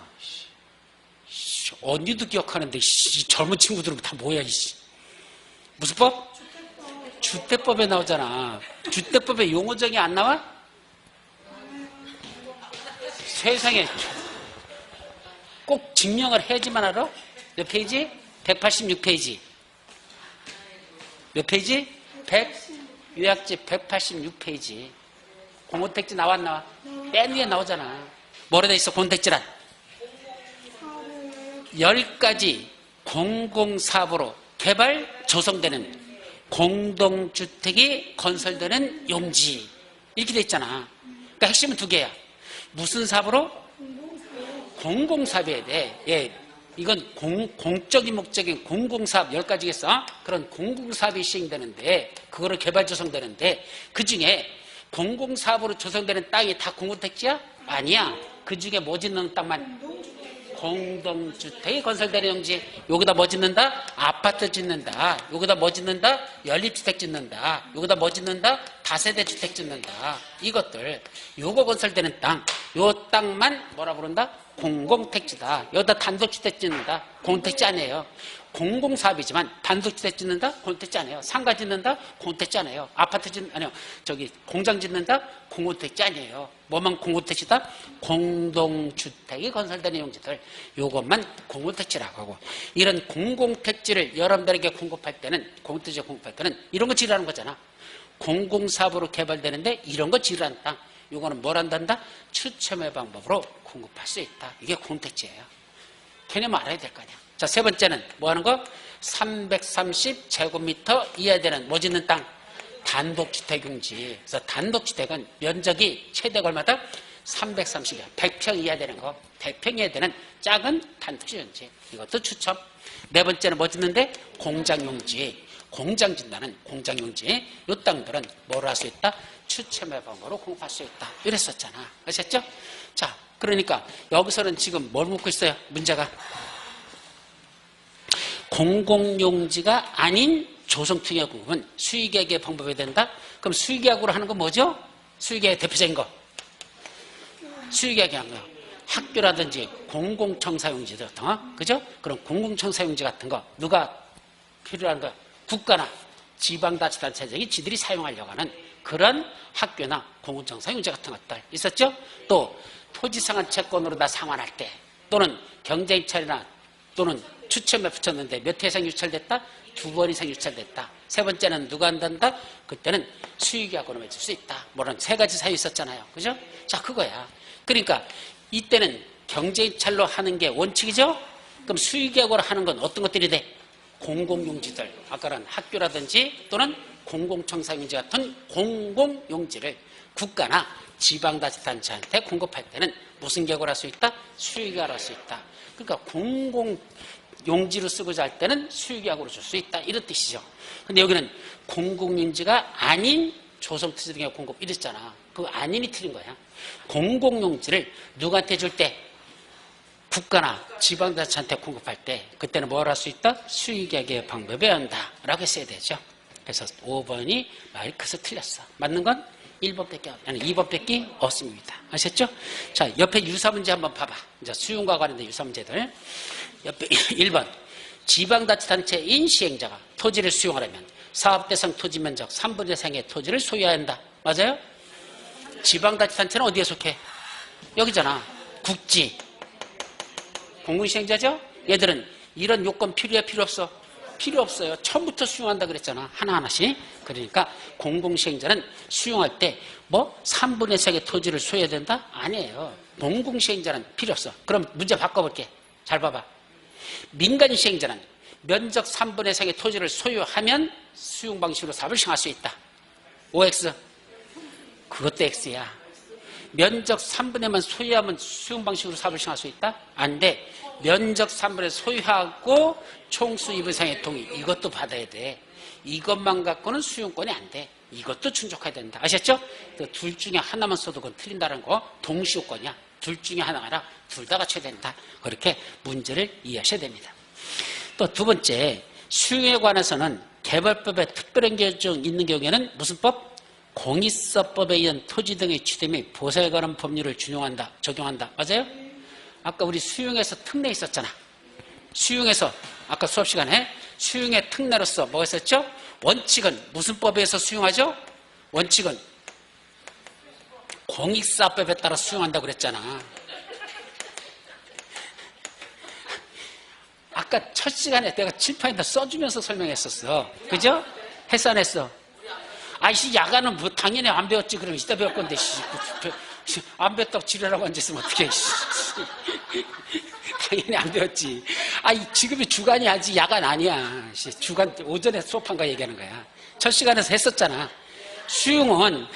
A: 언니도 기억하는데, 이씨. 젊은 친구들은 다 뭐야, 이씨. 무슨 법? 주택법에 나오잖아. 주택법에 용어정이 안 나와? 세상에 꼭 증명을 해야지만 알아? 몇 페이지? 186페이지. 몇 페이지? 100, 요약집 186페이지. 공고택지 나왔 나와? 맨 위에 나오잖아. 뭐라 돼 있어? 공고택지란 10가지 공공사업으로 개발 조성되는 공동주택이 건설되는 용지 이렇게 돼 있잖아. 그러니까 핵심은 두 개야. 무슨 사업으로? 공공사업이어야 돼. 예, 이건 공적인 목적인 공공사업 10가지겠어? 그런 공공사업이 시행되는데 그거를 개발 조성되는데 그중에 공공사업으로 조성되는 땅이 다 공공택지야? 아니야. 그중에 뭐 짓는 땅만? 공동주택이 건설되는 용지. 여기다 뭐 짓는다? 아파트 짓는다. 여기다 뭐 짓는다? 연립주택 짓는다. 여기다 뭐 짓는다? 다세대 주택 짓는다. 이것들 요거 건설되는 땅, 요 땅만 뭐라 부른다? 공공택지다. 여기다 단독주택 짓는다. 공공택지 아니에요. 공공사업이지만 단독주택 짓는다? 공공택지 아니에요. 상가 짓는다? 공공택지 아니에요. 아파트 아니요. 공장 짓는다? 공공택지 아니에요. 뭐만 공공택지다? 공동주택이 건설되는 용지들. 요것만 공공택지라고 하고, 이런 공공택지를 여러분들에게 공급할 때는, 공공택지 공급할 때는 이런 거 지르라는 거잖아. 공공사업으로 개발되는데 이런 거 지르라는 땅. 요거는 뭘 한단다? 추첨의 방법으로 공급할 수 있다. 이게 공택지예요. 걔네만 알아야 될 거 아니야. 자, 세 번째는 뭐 하는 거? 330제곱미터 이하 되는 뭐 짓는 땅? 단독주택용지. 그래서 단독주택은 면적이 최대 얼마다? 330이야. 100평 이하 되는 거. 100평 이하 되는 작은 단독주택용지. 이것도 추첨. 네 번째는 뭐 짓는데? 공장용지. 공장 짓는다는 공장용지. 이 땅들은 뭘 할 수 있다? 추첨의 방법으로 공급할 수 있다. 이랬었잖아. 아셨죠? 자, 그러니까 여기서는 지금 뭘 묻고 있어요? 문제가. 공공용지가 아닌 조성투기의 공급은 수의계약의 방법이 된다? 그럼 수의계약으로 하는 건 뭐죠? 수의계약의 대표적인 거. 수의계약이 한 거야. 학교라든지 공공청사용지들, 그죠? 그런 공공청사용지 같은 거 누가 필요한 거? 국가나 지방자치단체장이 지들이 사용하려고 하는 그런 학교나 공공청사용지 같은 것들 있었죠? 또 토지상한 채권으로 다 상환할 때 또는 경제입찰이나 또는 추첨에 붙였는데 몇 회 이상 유찰됐다? 2번 이상 유찰됐다. 세 번째는 누가 한단다? 그때는 수의계약으로 맺을 수 있다. 뭐런 세 가지 사유 있었잖아요. 그죠? 자, 그거야. 그러니까 이때는 경제입찰로 하는 게 원칙이죠? 그럼 수의계약으로 하는 건 어떤 것들이 돼? 공공용지들. 아까는 학교라든지 또는 공공청사용지 같은 공공용지를 국가나 지방자치단체한테 공급할 때는 무슨 계약을 할 수 있다? 수의계약을 할 수 있다. 그러니까 공공용지로 쓰고자 할 때는 수의계약으로 줄 수 있다. 이런 뜻이죠. 근데 여기는 공공용지가 아닌 조성투지 등의 공급 이랬잖아. 그 아닌이 틀린 거야. 공공용지를 누구한테 줄 때? 국가나 지방자치한테 공급할 때 그때는 뭘 할 수 있다? 수의계약의 방법에 한다. 라고 했어야 되죠. 그래서 5번이 마이크에서 틀렸어. 맞는 건 1번밖에 아니 2번밖에 없습니다. 아셨죠? 자, 옆에 유사 문제 한번 봐봐. 이제 수용과 관련된 유사 문제들. 옆에 1번. 지방자치단체인 시행자가 토지를 수용하려면 사업대상 토지 면적 3분의 3의 토지를 소유해야 한다. 맞아요? 지방자치단체는 어디에 속해? 여기잖아. 국지. 공공시행자죠? 얘들은 이런 요건 필요해? 필요 없어? 필요 없어요. 처음부터 수용한다 그랬잖아. 하나하나씩. 그러니까 공공시행자는 수용할 때 뭐 3분의 3의 토지를 소유해야 된다? 아니에요. 공공시행자는 필요 없어. 그럼 문제 바꿔볼게. 잘 봐봐. 민간시행자는 면적 3분의 3의 토지를 소유하면 수용 방식으로 사업을 시행할 수 있다. OX. 그것도 X야. 면적 3분의만 소유하면 수용 방식으로 사업을 시행할 수 있다? 안 돼. 면적 3분의 소유하고 총수입 이상의 동의. 이것도 받아야 돼. 이것만 갖고는 수용권이 안 돼. 이것도 충족해야 된다. 아셨죠? 둘 중에 하나만 써도 그건 틀린다는 거. 동시효권이야. 둘 중에 하나가 아니라 둘 다 갖춰야 된다. 그렇게 문제를 이해하셔야 됩니다. 또 두 번째, 수용에 관해서는 개발법에 특별한 규정 있는 경우에는 무슨 법? 공익사법에 의한 토지 등의 취득 및 보상에 관한 법률을 적용한다. 맞아요? 아까 우리 수용에서 특례 있었잖아. 수용에서 아까 수업 시간에 수용의 특례로서 뭐 했었죠? 원칙은 무슨 법에 의해서 수용하죠? 원칙은 공익사법에 따라 수용한다고 그랬잖아. 아까 아까 첫 시간에 내가 칠판에다 써주면서 설명했었어. 그죠? 했어 안 했어? 아이씨 야간은 뭐 당연히 안 배웠지. 그럼 이따 배울 건데 안 배웠다고 지랄하고 앉아있으면 어떡해. 당연히 안 배웠지. 지금이 주간이 아직 야간 아니야. 주간 오전에 수업한 거 얘기하는 거야. 첫 시간에서 했었잖아. 수용은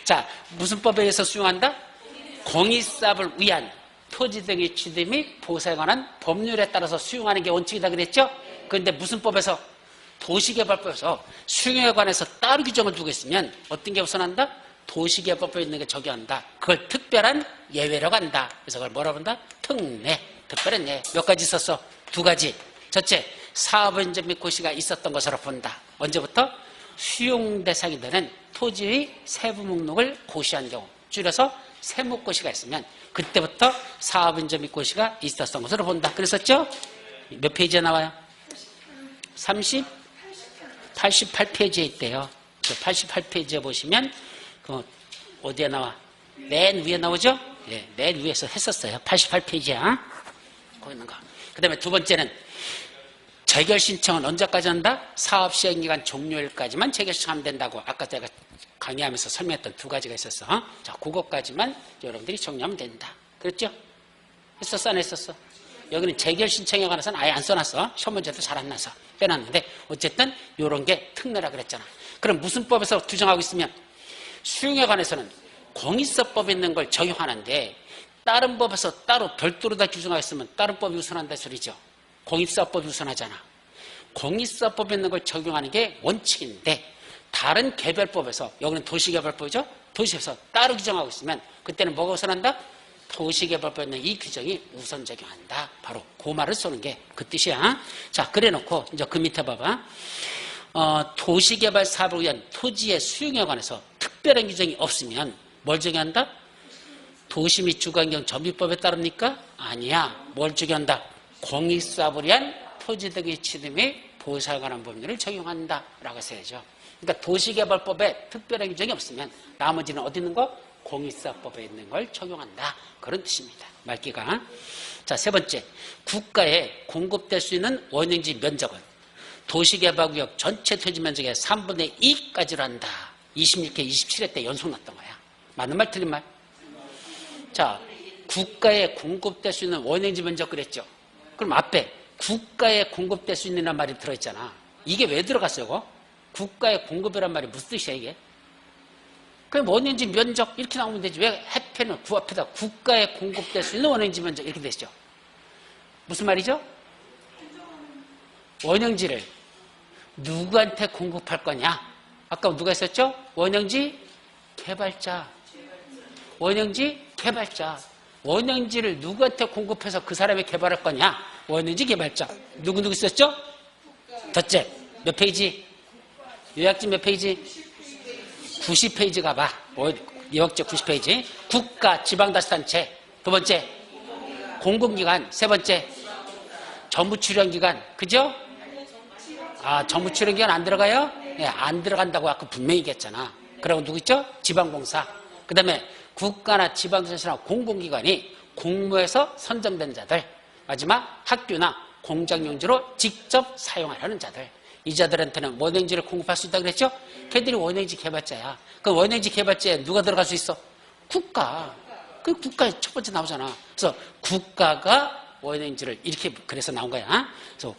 A: 자 무슨 법에 의해서 수용한다? 공익사업을 위한 토지 등의 취득 및 보사에 관한 법률에 따라서 수용하는 게 원칙이다 그랬죠? 그런데 무슨 법에서? 도시개발법에서 수용에 관해서 따로 규정을 두고 있으면 어떤 게 우선한다? 도시개발법에 있는 게 적용한다. 그걸 특별한 예외라고 한다. 그래서 그걸 뭐라고 한다? 특례, 특별한 예외. 몇 가지 있었어? 2가지. 첫째, 사업원전 및 고시가 있었던 것으로 본다. 언제부터? 수용 대상이 되는 토지의 세부 목록을 고시한 경우, 줄여서 세목고시가 있으면 그때부터 사업인접 및 고시가 있었던 것으로 본다. 그랬었죠? 몇 페이지에 나와요? 88페이지에 있대요. 88페이지에 보시면 어디에 나와? 맨 위에 나오죠? 네, 맨 위에서 했었어요. 88페이지야. 거기 있는 거. 그 다음에 2번째는 재결 신청은 언제까지 한다? 사업 시행기간 종료일까지만 재결 신청하면 된다고. 아까 내가 강의하면서 설명했던 2가지가 있었어. 자, 그것까지만 여러분들이 정리하면 된다. 그랬죠? 했었어, 안 했었어? 여기는 재결 신청에 관해서는 아예 안 써놨어. 시험 문제도 잘 안 나서 빼놨는데 어쨌든 이런 게 특례라 그랬잖아. 그럼 무슨 법에서 규정하고 있으면? 수용에 관해서는 공익사법에 있는 걸 적용하는데 다른 법에서 따로 별도로 다 규정하고 있으면 다른 법이 우선한다 소리죠. 공익사법이 우선하잖아. 공익사법에 있는 걸 적용하는 게 원칙인데 다른 개별법에서, 여기는 도시개발법이죠? 도시에서 따로 규정하고 있으면 그때는 뭐가 우선한다? 도시개발법에 있는 이 규정이 우선 적용한다. 바로 그 말을 쓰는 게 그 뜻이야. 자, 그래 놓고 이제 그 밑에 봐봐. 도시개발 사업을 위한 토지의 수용에 관해서 특별한 규정이 없으면 뭘 적용한다? 도시 및 주거환경 정비법에 따릅니까? 아니야. 뭘 적용한다? 공익사업을 위한 토지 등의 취득 및 보사에 관한 법률을 적용한다 라고 했어야죠. 그러니까 도시개발법에 특별한 규정이 없으면 나머지는 어디 있는 거? 공익사업법에 있는 걸 적용한다. 그런 뜻입니다. 말기가. 자, 3번째. 국가에 공급될 수 있는 원형지 면적은 도시개발구역 전체 토지 면적의 3분의 2까지로 한다. 26회, 27회 때 연속 났던 거야. 맞는 말, 틀린 말? 자, 국가에 공급될 수 있는 원형지 면적 그랬죠. 그럼 앞에 국가에 공급될 수 있는 말이 들어있잖아. 이게 왜 들어갔어요, 이거? 국가에 공급이란 말이 무슨 뜻이야, 이게? 그럼 원형지 면적 이렇게 나오면 되지. 왜 해편을 구 앞에다 국가에 공급될 수 있는 원형지 면적 이렇게 되시죠? 무슨 말이죠? 원형지를 누구한테 공급할 거냐? 아까 누가 했었죠? 원형지 개발자. 원형지 개발자. 원형지를 누구한테 공급해서 그 사람이 개발할 거냐? 원형지 개발자. 누구 있었죠? 첫째, 몇 페이지? 요약지 몇 페이지? 90페이지 가봐. 요약지 90페이지. 국가, 지방자치단체. 2번째, 공공기관. 3번째, 정부출연기관. 그죠? 정부출연기관 안 들어가요? 네, 안 들어간다고 아까 분명히 얘기했잖아. 그리고 누구 있죠? 지방공사. 그 다음에 국가나 지방자치나 공공기관이 공모해서 선정된 자들. 마지막 학교나 공장용지로 직접 사용하려는 자들. 이 자들한테는 원형지를 공급할 수 있다고 그랬죠? 걔들이 원형지 개발자야. 그 원형지 개발자에 누가 들어갈 수 있어? 국가. 그 국가에 첫 번째 나오잖아. 그래서 국가가 원형지를 이렇게 그래서 나온 거야. 그래서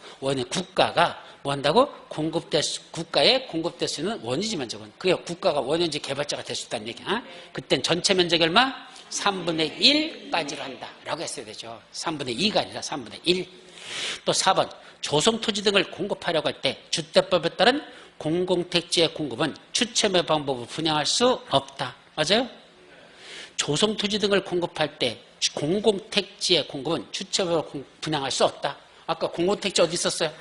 A: 국가가 뭐 한다고? 국가에 공급될 수 있는 원형지 면적은 그게 국가가 원형지 개발자가 될 수 있다는 얘기야. 그땐 전체 면적이 얼마? 3분의 1까지로 한다 라고 했어야 되죠. 3분의 2가 아니라 3분의 1. 또 4번, 조성토지 등을 공급하려고 할 때 주택법에 따른 공공택지의 공급은 추첨의 방법을 분양할 수 없다. 맞아요? 조성토지 등을 공급할 때 공공택지의 공급은 추첨으로 분양할 수 없다. 아까 공공택지 어디 있었어요?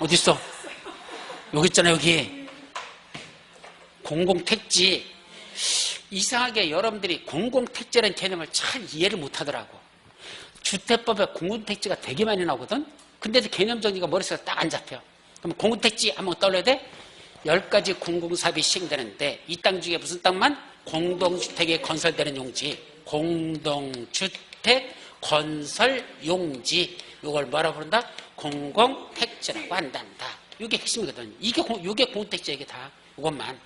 A: 어디 있어? 여기 있잖아요, 여기. 공공택지. 이상하게 여러분들이 공공택지라는 개념을 잘 이해를 못하더라고. 주택법에 공공택지가 되게 많이 나오거든? 근데도 개념 정리가 머릿속에 딱 안 잡혀. 그럼 공공택지 한번 떠올려야 돼? 10가지 공공사업이 시행되는데 이 땅 중에 무슨 땅만? 공동주택에 건설되는 용지. 공동주택 건설용지, 이걸 뭐라고 부른다? 공공택지라고 한단다. 이게 핵심이거든. 이게 공공택지, 이게 다. 이것만.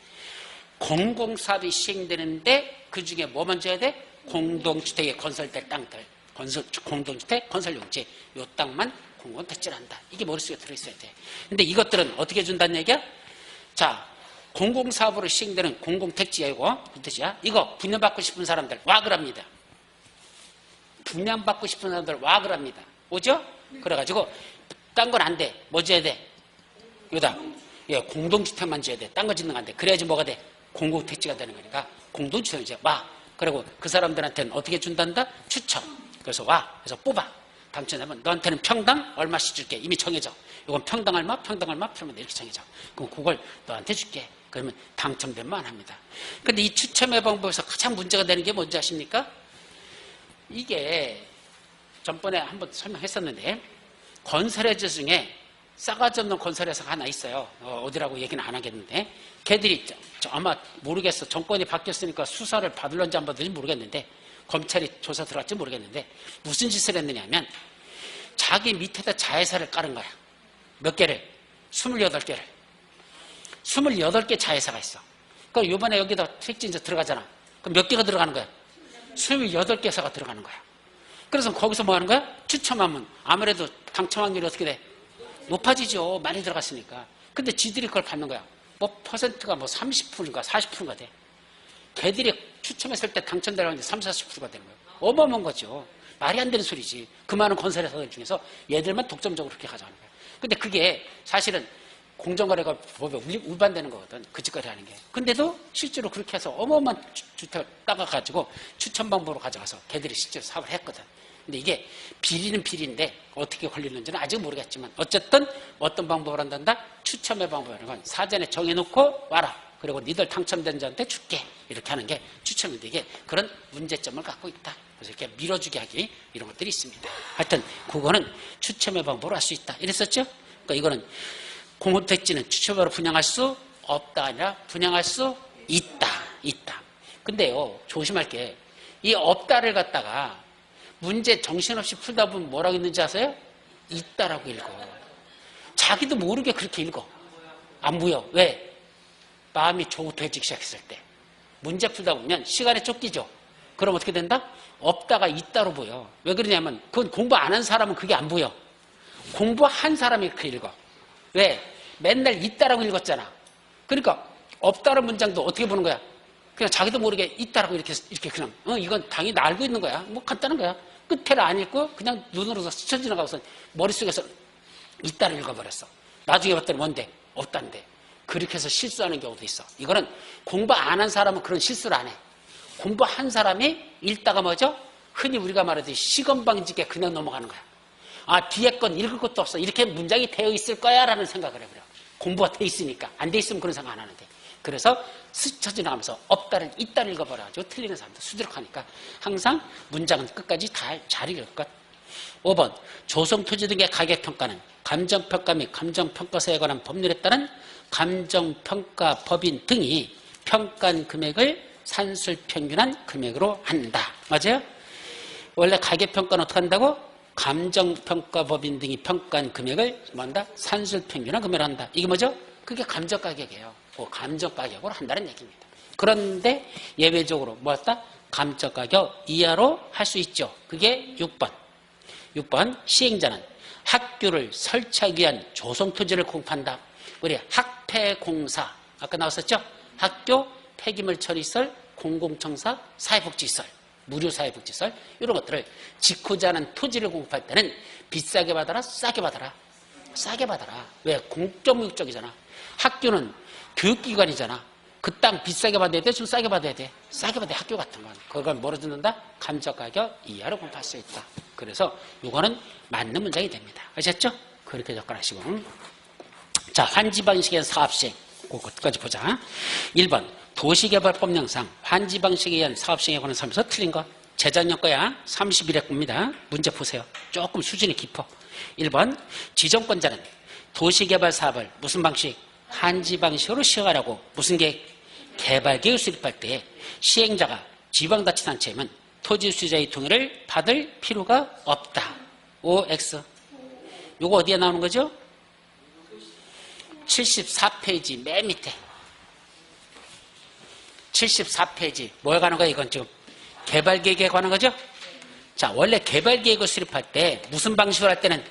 A: 공공사업이 시행되는데 그 중에 뭐 먼저 해야 돼? 공동주택에 건설될 땅들. 공동주택 건설용지. 요 땅만 공공택지란다. 이게 머릿속에 들어있어야 돼. 근데 이것들은 어떻게 준다는 얘기야? 자, 공공사업으로 시행되는 공공택지야, 이거. 그 뜻이야. 이거 분양받고 싶은 사람들 와 그럽니다. 분양받고 싶은 사람들 와 그럽니다. 오죠? 그래가지고 딴 건 안 돼. 뭐 지어야 돼? 여기다. 예, 공동주택만 지어야 돼. 딴 거 짓는 거 안 돼. 그래야지 뭐가 돼? 공공택지가 되는 거니까 공동주택을 지어. 와. 그리고 그 사람들한테는 어떻게 준단다? 추첨. 그래서 와. 그래서 뽑아. 당첨되면 너한테는 평당 얼마씩 줄게. 이미 정해져. 이건 평당 얼마, 평당 얼마, 평당 이렇게 정해져. 그럼 그걸 너한테 줄게. 그러면 당첨되면 안 합니다. 근데 이 추첨의 방법에서 가장 문제가 되는 게 뭔지 아십니까? 이게 전번에 한번 설명했었는데 건설회사 중에 싸가지 없는 건설회사가 하나 있어요. 어디라고 얘기는 안 하겠는데 걔들이 아마 모르겠어. 정권이 바뀌었으니까 수사를 받을런지 안 받을지 모르겠는데 검찰이 조사 들어갈지 모르겠는데 무슨 짓을 했느냐면 자기 밑에다 자회사를 깔은 거야. 몇 개를? 28개를. 28개 자회사가 있어. 그럼 이번에 여기다 택지 이제 들어가잖아. 그럼 몇 개가 들어가는 거야? 28개 회사가 들어가는 거야. 그래서 거기서 뭐 하는 거야? 추첨하면 아무래도 당첨 확률이 어떻게 돼? 높아지죠. 많이 들어갔으니까. 근데 지들이 그걸 받는 거야. 뭐 퍼센트가 뭐 30%인가 40%가 돼. 걔들이 추첨했을 때 당첨되려고 하는데 30, 40%가 되는 거예요. 어마어마한 거죠. 말이 안 되는 소리지. 그 많은 건설회사들 중에서 얘들만 독점적으로 그렇게 가져가는 거예요. 근데 그게 사실은 공정거래가 법에 위반되는 거거든. 그 짓거리 하는 게. 근데도 실제로 그렇게 해서 어마어마한 주택을 따가가지고 추첨 방법으로 가져가서 걔들이 실제로 사업을 했거든. 근데 이게 비리는 비리인데 어떻게 걸리는지는 아직 모르겠지만 어쨌든 어떤 방법을 한단다? 추첨의 방법이라는 건 사전에 정해놓고 와라. 그리고 니들 당첨된 자한테 줄게. 이렇게 하는 게 추첨인데 이게 그런 문제점을 갖고 있다. 그래서 이렇게 밀어주게 하기 이런 것들이 있습니다. 하여튼 그거는 추첨의 방법으로 할 수 있다. 이랬었죠? 그러니까 이거는 공공택지는 추첨으로 분양할 수 없다 아니라 분양할 수 있다. 근데요 조심할 게 이 없다를 갖다가 문제 정신없이 풀다 보면 뭐라고 있는지 아세요? 있다라고 읽어. 자기도 모르게 그렇게 읽어. 안 보여. 왜? 마음이 조급해지기 시작했을 때. 문제 풀다 보면 시간에 쫓기죠. 그럼 어떻게 된다? 없다가 있다로 보여. 왜 그러냐면 그건 공부 안 한 사람은 그게 안 보여. 공부한 사람이 그렇게 읽어. 왜? 맨날 있다라고 읽었잖아. 그러니까 없다는 문장도 어떻게 보는 거야? 그냥 자기도 모르게 있다라고 이렇게 그냥 이건 당연히 알고 있는 거야. 뭐 간단한 거야. 끝에를 안 읽고 그냥 눈으로 스쳐 지나가고서 머릿속에서 있다를 읽어버렸어. 나중에 봤더니 뭔데? 없단데. 그렇게 해서 실수하는 경우도 있어. 이거는 공부 안 한 사람은 그런 실수를 안 해. 공부한 사람이 읽다가 뭐죠? 흔히 우리가 말하듯이 시건방지게 그냥 넘어가는 거야. 아, 뒤에 건 읽을 것도 없어. 이렇게 문장이 되어 있을 거야 라는 생각을 해버려. 공부가 돼 있으니까. 안 돼 있으면 그런 생각 안 하는데. 그래서 스쳐 지나가면서 없다를 있다를 읽어버려가지고 틀리는 사람도 수두룩하니까 항상 문장은 끝까지 잘 읽을 것. 5번 조성토지 등의 가격평가는 감정평가 및 감정평가서에 관한 법률에 따른 감정평가법인 등이 평가한 금액을 산술평균한 금액으로 한다. 맞아요? 원래 가격평가는 어떻게 한다고? 감정평가법인 등이 평가한 금액을 뭐한다? 산술평균한 금액으로 한다. 이게 뭐죠? 그게 감정가격이에요. 그 감정가격으로 한다는 얘기입니다. 그런데 예외적으로 뭐였다? 감정가격 이하로 할 수 있죠. 그게 6번. 6번 시행자는 학교를 설치하기 위한 조성토지를 공급한다. 우리 학폐공사 아까 나왔었죠? 학교, 폐기물 처리시설, 공공청사, 사회복지시설, 무료사회복지시설 이런 것들을 짓고자 하는 토지를 공급할 때는 비싸게 받아라, 싸게 받아라. 싸게 받아라. 왜? 공적목적이잖아. 학교는 교육기관이잖아. 그 땅 비싸게 받아야 돼? 좀 싸게 받아야 돼? 싸게 받아야 학교 같은 건. 그걸 뭐로 듣는다? 감정가격 이하로 공급할 수 있다. 그래서 이거는 맞는 문장이 됩니다. 아셨죠? 그렇게 접근하시고. 자, 환지방식의 사업시행. 그것까지 보자. 1번 도시개발법령상 환지방식에 의한 사업시행에 관한 설명서 틀린 거. 재작년 거야. 31회 겁니다. 문제 보세요. 조금 수준이 깊어. 1번 지정권자는 도시개발 사업을 무슨 방식? 환지방식으로 시행하라고 무슨 계획? 개발계획을 수립할 때 시행자가 지방자치단체면 토지 수자의 동의를 받을 필요가 없다. OX. 요거 어디에 나오는 거죠? 74페이지 맨 밑에. 74페이지. 뭐에 관한 거야 이건 지금? 개발계획에 관한 거죠? 자, 원래 개발계획을 수립할 때 무슨 방식으로 할 때는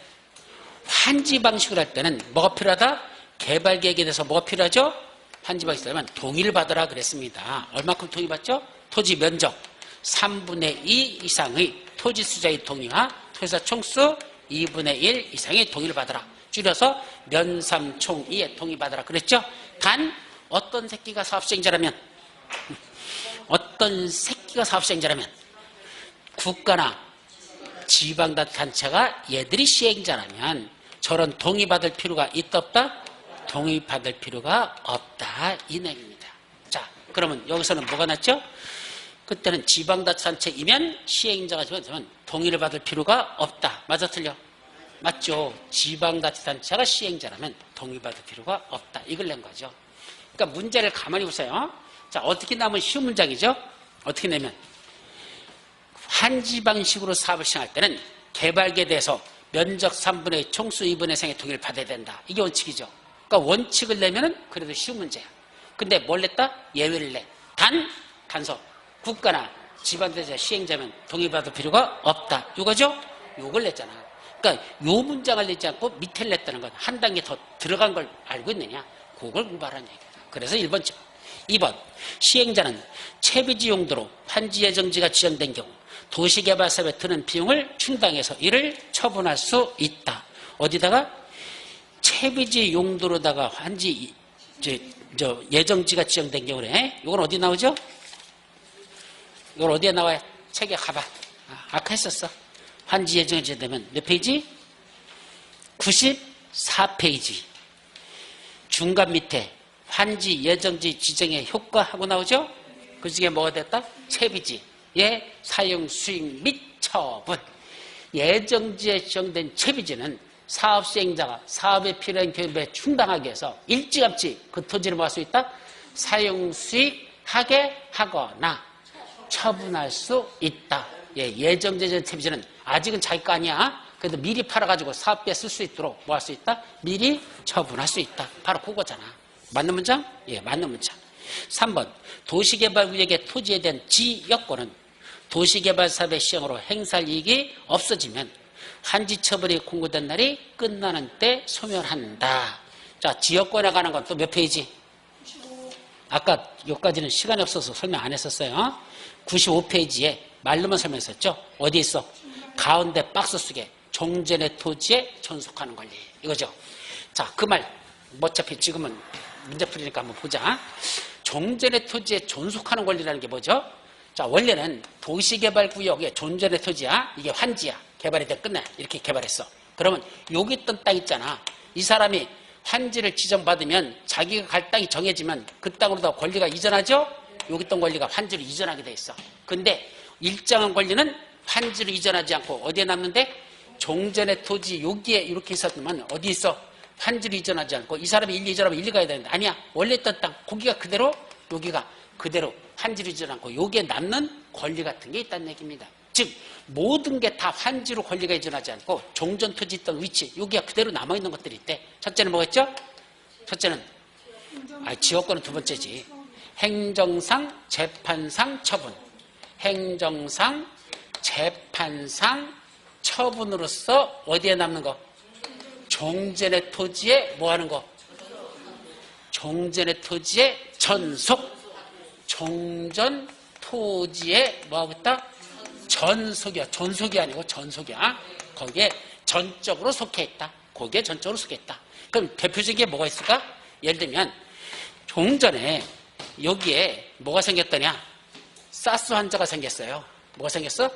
A: 환지 방식으로 할 때는 뭐가 필요하다? 개발계획에 대해서 뭐가 필요하죠? 환지 방식이라면 동의를 받으라 그랬습니다. 얼마큼 동의 받죠? 토지 면적 3분의 2 이상의 토지 수자의 동의와 토지사 총수 2분의 1 이상의 동의를 받으라. 줄여서 면삼총이의 동의받으라 그랬죠? 단 어떤 새끼가 사업시행자라면 국가나 지방단체가 얘들이 시행자라면 저런 동의받을 필요가 있다 없다? 동의받을 필요가 없다 이 내용입니다. 자, 그러면 여기서는 뭐가 났죠? 그때는 지방자치단체이면 시행자가 되면 동의를 받을 필요가 없다. 맞아 틀려? 맞죠? 지방자치단체가 시행자라면 동의받을 필요가 없다. 이걸 낸 거죠. 그러니까 문제를 가만히 보세요. 자, 어떻게 나면 쉬운 문장이죠? 어떻게 내면 환지 방식으로 사업을 시행할 때는 개발계에 대해서 면적 3분의 2 총수 2분의 3의 동의를 받아야 된다. 이게 원칙이죠. 그러니까 원칙을 내면은 그래도 쉬운 문제야. 근데 뭘 냈다? 예외를 내. 단서 국가나 지방자치 시행자면 동의받을 필요가 없다. 이거죠? 요걸 냈잖아. 그러니까 요 문장을 내지 않고 밑에를 냈다는 건 한 단계 더 들어간 걸 알고 있느냐? 그걸 공부하라는 얘기입니다. 그래서 1번쯤. 2번. 시행자는 채비지 용도로 환지 예정지가 지정된 경우 도시개발사업에 드는 비용을 충당해서 이를 처분할 수 있다. 어디다가? 채비지 용도로다가 환지 예정지가 지정된 경우래. 이건 어디 나오죠? 이건 어디에 나와요? 책에 가봐. 아까 했었어. 환지 예정지 지정되면 몇 페이지? 94페이지. 중간 밑에 환지 예정지 지정의 효과하고 나오죠? 그 중에 뭐가 됐다? 채비지의 사용 수익 및 처분. 예정지에 지정된 채비지는 사업 시행자가 사업에 필요한 경비에 충당하기 위해서 일찌감치 그 토지를 뭐 할 수 있다? 사용 수익하게 하거나 처분할 수 있다. 예정제 채비지는 아직은 자기 거 아니야. 그래도 미리 팔아가지고 사업비에 쓸 수 있도록 뭐 할 수 있다? 미리 처분할 수 있다. 바로 그거잖아. 맞는 문장? 예, 맞는 문장. 3번. 도시개발구역의 토지에 대한 지역권은 도시개발 사업의 시행으로 행사할 이익이 없어지면 환지 처분이 공고된 날이 끝나는 때 소멸한다. 자, 지역권에 관한 건 또 몇 페이지? 아까 여기까지는 시간이 없어서 설명 안 했었어요. 95페이지에 말로만 설명했었죠. 어디 있어? 가운데 박스 속에 종전의 토지에 존속하는 권리. 이거죠. 자, 그 말 어차피 지금은 문제 풀이니까 한번 보자. 종전의 토지에 존속하는 권리라는 게 뭐죠? 자, 원래는 도시개발구역의 종전의 토지야. 이게 환지야. 개발이 돼 끝내. 이렇게 개발했어. 그러면 여기 있던 땅 있잖아. 이 사람이 환지를 지정받으면 자기가 갈 땅이 정해지면 그 땅으로 권리가 이전하죠? 여기 있던 권리가 환지로 이전하게 돼 있어. 근데 일정한 권리는 환지로 이전하지 않고 어디에 남는데? 종전의 토지 여기에 이렇게 있었으면 어디 있어? 환지로 이전하지 않고 이 사람이 일리 이전하면 일리 가야 되는데 아니야. 원래 있던 땅 거기가 그대로 여기가 그대로 환지로 이전 않고 여기에 남는 권리 같은 게 있다는 얘기입니다. 즉 모든 게 다 환지로 권리가 이전하지 않고 종전 토지 있던 위치 여기가 그대로 남아있는 것들이 있대. 첫째는 뭐겠죠? 첫째는 지역권은 두 번째지. 행정상 재판상 처분. 행정상 재판상 처분으로서 어디에 남는 거? 종전의 토지에 뭐 하는 거? 종전의 토지에 전속. 종전 토지에 뭐 하고 있다? 전속이야. 존속이 아니고 전속이야. 거기에 전적으로 속해 있다. 거기에 전적으로 속해 있다. 그럼 대표적인 게 뭐가 있을까? 예를 들면 종전에 여기에 뭐가 생겼더냐? 사스 환자가 생겼어요. 뭐가 생겼어?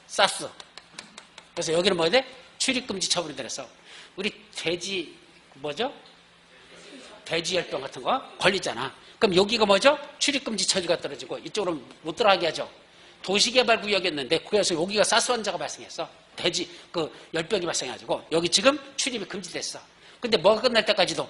A: 사스. 그래서 여기는 뭐야 돼? 출입금지 처분이 들어서 우리 돼지 뭐죠? 돼지열병 같은 거 걸리잖아. 그럼 여기가 뭐죠? 출입금지 처지가 떨어지고 이쪽으로 못 들어가게 하죠. 도시개발구역이었는데 그래서 여기가 사스 환자가 발생했어. 돼지 열병이 발생해가지고 여기 지금 출입이 금지됐어. 근데 뭐가 끝날 때까지도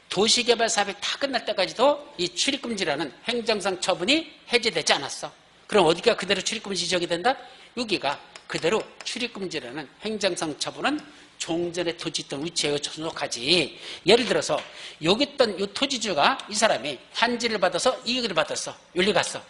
A: 도시개발 사업이 다 끝날 때까지도 이 출입금지라는 행정상 처분이 해제되지 않았어. 그럼 어디가 그대로 출입금지 지역이 된다? 여기가 그대로 출입금지라는 행정상 처분은 종전의 토지 있던 위치에 존속하지. 예를 들어서 여기 있던 이 토지주가 이 사람이 환지를 받아서 이익을 받았어. 윤리 갔어.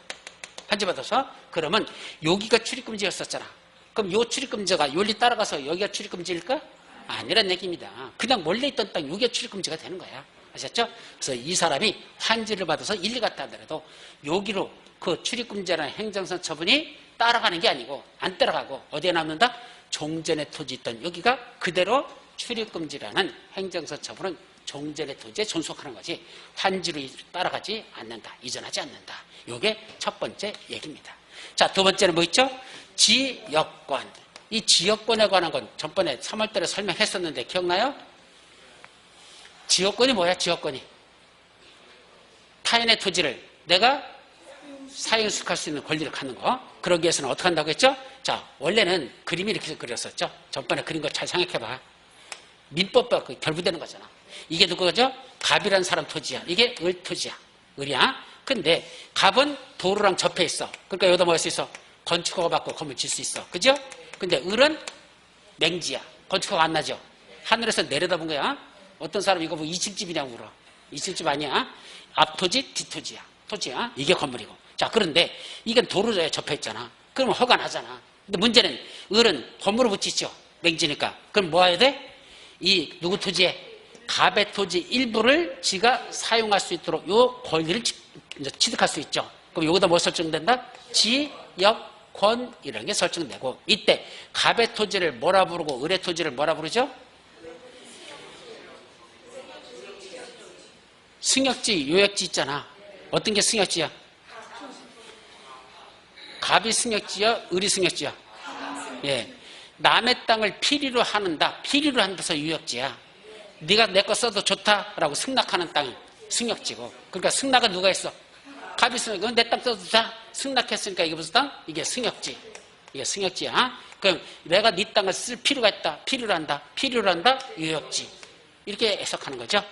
A: 환지 받아서. 그러면 여기가 출입금지였었잖아. 그럼 이 출입금지가 윤리 따라가서 여기가 출입금지일까? 아니란 얘기입니다. 그냥 원래 있던 땅 여기가 출입금지가 되는 거야. 아셨죠? 그래서 이 사람이 환지를 받아서 일리 갔다 하더라도 여기로 그 출입금지라는 행정상 처분이 따라가는 게 아니고 안 따라가고 어디에 남는다? 종전의 토지 있던 여기가 그대로 출입금지라는 행정상 처분은 종전의 토지에 존속하는 거지 환지로 따라가지 않는다. 이전하지 않는다. 이게 첫 번째 얘기입니다. 자, 두 번째는 뭐 있죠? 지역권. 이 지역권에 관한 건 전번에 3월달에 설명했었는데 기억나요? 지역권이 뭐야? 지역권이 타인의 토지를 내가 사용수익할 수 있는 권리를 갖는 거. 그러기 위해서는 어떻게 한다고 했죠? 자, 원래는 그림이 이렇게 그렸었죠. 전번에 그린 거 잘 생각해봐. 민법과 결부되는 거잖아. 이게 누구죠? 갑이라는 사람 토지야. 이게 을 토지야. 을이야. 근데 갑은 도로랑 접해 있어. 그러니까 여기다 뭐 할 수 있어? 건축허가 받고 건물 질 수 있어. 그죠? 근데 을은 맹지야. 건축허가 안 나죠? 하늘에서 내려다본 거야. 어떤 사람 이거 뭐 2층 집이냐고 물어. 2층 집 아니야. 앞토지, 뒷토지야. 토지야. 이게 건물이고. 자, 그런데 이건 도로에 접해 있잖아. 그러면 허가 나잖아. 근데 문제는 을은 건물을 붙이죠. 맹지니까. 그럼 뭐 해야 돼? 이 누구 토지에? 갑의 토지 일부를 지가 사용할 수 있도록 요 권리를 이제 취득할 수 있죠. 그럼 여기다 뭐 설정된다? 지역권 이런 게 설정되고 이때 갑의 토지를 뭐라 부르고 을의 토지를 뭐라 부르죠? 승역지, 요역지 있잖아. 어떤 게 승역지야? 갑이 승역지야? 을이 승역지야? 예. 남의 땅을 피리로 하는다. 피리로 한다서 유역지야. 네가 내 거 써도 좋다라고 승낙하는 땅이 승역지고. 그러니까 승낙은 누가 했어? 갑이 승낙. 내 땅 써도 다 승낙했으니까 이게 무슨 땅? 이게 승역지. 이게 승역지야. 그럼 내가 네 땅을 쓸 필요가 있다. 필요로 한다. 필요로 한다. 유역지. 이렇게 해석하는 거죠.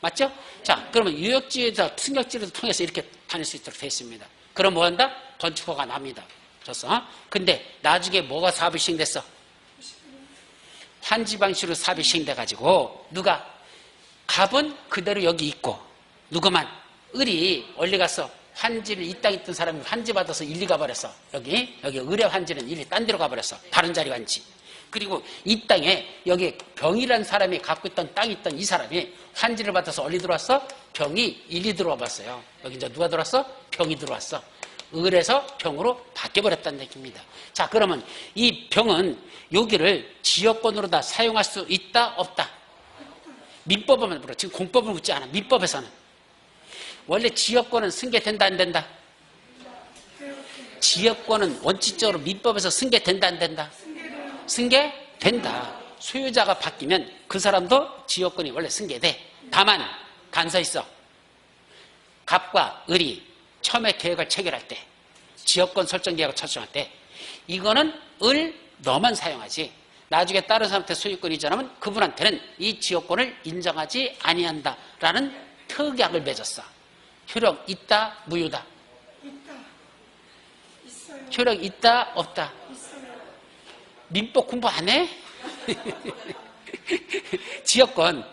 A: 맞죠? 자, 그러면 유역지에서 승역지를 통해서 이렇게 다닐 수 있도록 되어 있습니다. 그럼 뭐 한다? 건축허가 납니다. 줬어. 근데 나중에 뭐가 사업이 시행됐어? 환지 방식으로 사업이 시행돼가지고 누가? 갑은 그대로 여기 있고 누구만? 을이 원리 가서 환지를 이 땅에 있던 사람이 환지 받아서 일리 가버렸어. 여기 을의 환지는 일리 딴 데로 가버렸어. 다른 자리 환지. 그리고 이 땅에 여기 병이라는 사람이 갖고 있던 땅이 있던 이 사람이 환지를 받아서 어디 들어왔어? 병이 일리 들어와 봤어요. 여기 이제 누가 들어왔어? 병이 들어왔어. 을에서 병으로 바뀌어버렸다는 얘기입니다. 자, 그러면 이 병은 여기를 지역권으로 다 사용할 수 있다, 없다? 민법은 물어. 지금 공법을 묻지 않아. 민법에서는. 원래 지역권은 승계된다, 안 된다? 지역권은 원칙적으로 민법에서 승계된다, 안 된다? 승계된다. 소유자가 바뀌면 그 사람도 지역권이 원래 승계돼. 다만 단서 있어. 갑과 을이 처음에 계획을 체결할 때 지역권 설정 계약을 설정할 때 이거는 을 너만 사용하지 나중에 다른 사람한테 소유권이 이전하면 그분한테는 이 지역권을 인정하지 아니한다라는 특약을 맺었어. 효력 있다, 무효다?
B: 있다. 있어요.
A: 효력 있다, 없다?
B: 있어요.
A: 민법 공부 안 해? 지역권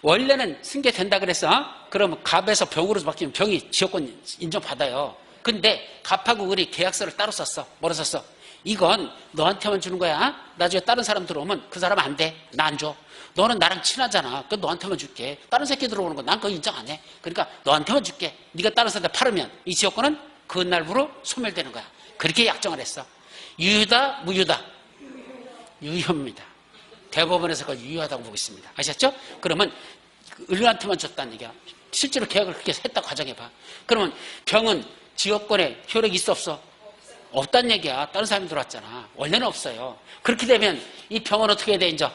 A: 원래는 승계된다 그랬어. 그러면 갑에서 병으로 바뀌면 병이 지역권 인정받아요. 근데 갑하고 을이 계약서를 따로 썼어. 뭐로 썼어? 이건 너한테만 주는 거야. 나중에 다른 사람 들어오면 그 사람 안 돼. 나 안 줘. 너는 나랑 친하잖아. 그 너한테만 줄게. 다른 새끼 들어오는 거 난 그거 인정 안 해. 그러니까 너한테만 줄게. 네가 다른 사람한테 팔으면 이 지역권은 그날부로 소멸되는 거야. 그렇게 약정을 했어. 유효다, 무효다? 유효입니다. 대법원에서 그걸 유효하다고 보고 있습니다. 아셨죠? 그러면 을한테만 줬다는 얘기야. 실제로 계약을 그렇게 했다고 가정해봐. 그러면 병은 지역권에 효력이 있어, 없어? 없다는 얘기야. 다른 사람이 들어왔잖아. 원래는 없어요. 그렇게 되면 이 병은 어떻게 해야 돼, 이제?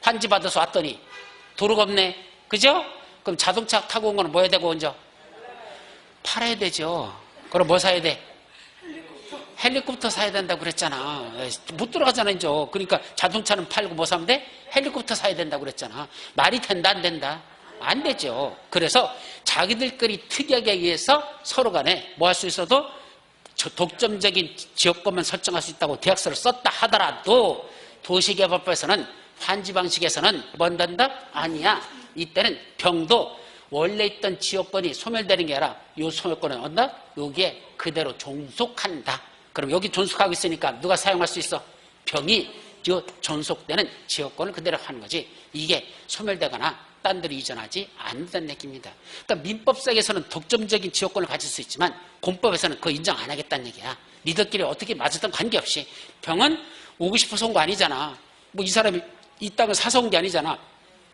A: 환지 받아서 왔더니 도로가 없네. 그죠? 그럼 자동차 타고 온 거는 뭐 해야 되고, 이제? 팔아야 되죠. 그럼 뭐 사야 돼? 헬리콥터 사야 된다고 그랬잖아. 못 들어가잖아, 이제. 그러니까 자동차는 팔고 뭐 사면 돼? 헬리콥터 사야 된다고 그랬잖아. 말이 된다, 안 된다? 안 되죠. 그래서 자기들끼리 특약에 의해서 서로 간에 뭐 할 수 있어도 독점적인 지역권만 설정할 수 있다고 계약서를 썼다 하더라도 도시개발법에서는 환지 방식에서는 뭔단다? 아니야. 이때는 병도 원래 있던 지역권이 소멸되는 게 아니라 이 소멸권은 언다? 여기에 그대로 존속한다. 그럼 여기 존속하고 있으니까 누가 사용할 수 있어? 병이 이 존속되는 지역권을 그대로 하는 거지. 이게 소멸되거나 딴 데로 이전하지 않는다는 얘기입니다. 그러니까 민법상에서는 독점적인 지역권을 가질 수 있지만 공법에서는 그거 인정 안 하겠다는 얘기야. 니들끼리 어떻게 맞았던 관계없이. 병은 오고 싶어서 온 거 아니잖아. 뭐 이 사람이 이 땅을 사서 온 게 아니잖아.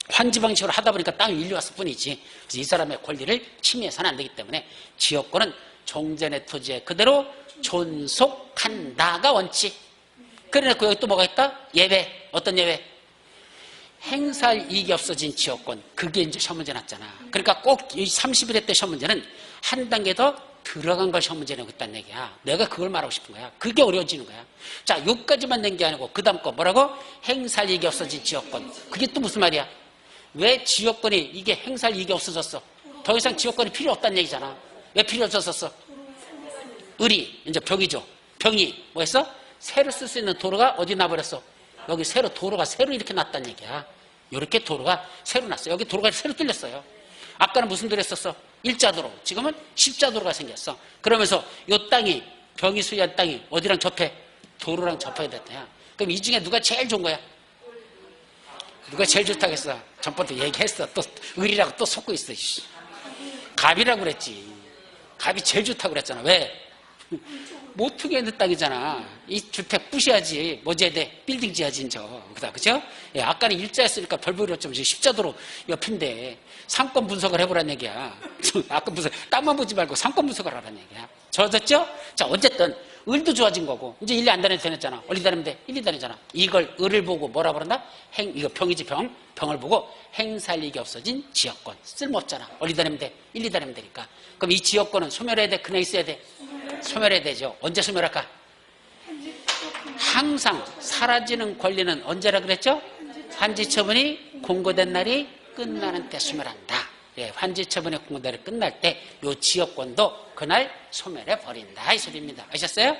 A: 환지 방식으로 하다 보니까 땅을 밀려왔을 뿐이지. 그래서 이 사람의 권리를 침해해서는 안 되기 때문에 지역권은 종전의 토지에 그대로 존속한다가 원칙. 그래놓고 여기 또 뭐가 있다? 예외. 어떤 예외? 행사할 이익이 없어진 지역권. 그게 이제 시험 문제 났잖아. 그러니까 꼭 이 31회 때 시험 문제는 한 단계 더 들어간 걸 시험 문제 내고 있다는 얘기야. 내가 그걸 말하고 싶은 거야. 그게 어려워지는 거야. 자, 여기까지만 낸 게 아니고 그 다음 거 뭐라고? 행사할 이익이 없어진 지역권. 그게 또 무슨 말이야? 왜 지역권이 이게 행사할 이익이 없어졌어? 더 이상 지역권이 필요 없다는 얘기잖아. 왜 필요 없어졌어? 을이 이제 병이죠. 병이 뭐 했어? 새로 쓸 수 있는 도로가 어디 나버렸어? 여기 새로 도로가 새로 이렇게 났다는 얘기야. 이렇게 도로가 새로 났어요. 여기 도로가 새로 뚫렸어요. 아까는 무슨 도로 했었어? 일자도로. 지금은 십자도로가 생겼어. 그러면서 이 땅이 병이 수리한 땅이 어디랑 접해? 도로랑 접해야 됐다. 그럼 이 중에 누가 제일 좋은 거야? 누가 제일 좋다고 했어? 전번도 얘기했어. 또 을이라고 또 속고 있어. 갑이라고 그랬지. 갑이 제일 좋다고 그랬잖아. 왜? 못 투게 있는 땅이잖아. 이 주택 부셔야지. 뭐 지어야 돼? 빌딩 지어야지, 인저. 그죠? 예, 아까는 일자였으니까 별 볼일 없지만 십자도로 옆인데 상권 분석을 해보라는 얘기야. 아까 무슨 땅만 보지 말고 상권 분석을 하라는 얘기야. 좋아졌죠? 자, 어쨌든 을도 좋아진 거고 이제 1리 안 다녀도 되잖아. 얼리 다니면 돼? 1리 다니잖아. 이걸 을을 보고 뭐라 그런다? 이거 병이지 병. 병을 보고 행사할 이익이 없어진 지역권. 쓸모없잖아. 얼리 다니면 돼? 1리 다니면 되니까. 그럼 이 지역권은 소멸해야 돼? 그냥 있어야 돼? 소멸해야 되죠. 언제 소멸할까? 항상 사라지는 권리는 언제라 그랬죠? 환지처분이 공고된 날이 끝나는 때 소멸한다. 예, 환지처분이 공고된 날이 끝날 때 이 지역권도 그날 소멸해 버린다 이 소리입니다. 아셨어요?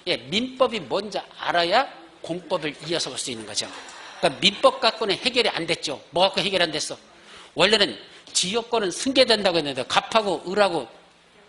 A: 예, 민법이 뭔지 알아야 공법을 이어서 볼 수 있는 거죠. 그러니까 민법 갖고는 해결이 안 됐죠. 뭐 갖고 해결이 안 됐어? 원래는 지역권은 승계된다고 했는데 갑하고 을하고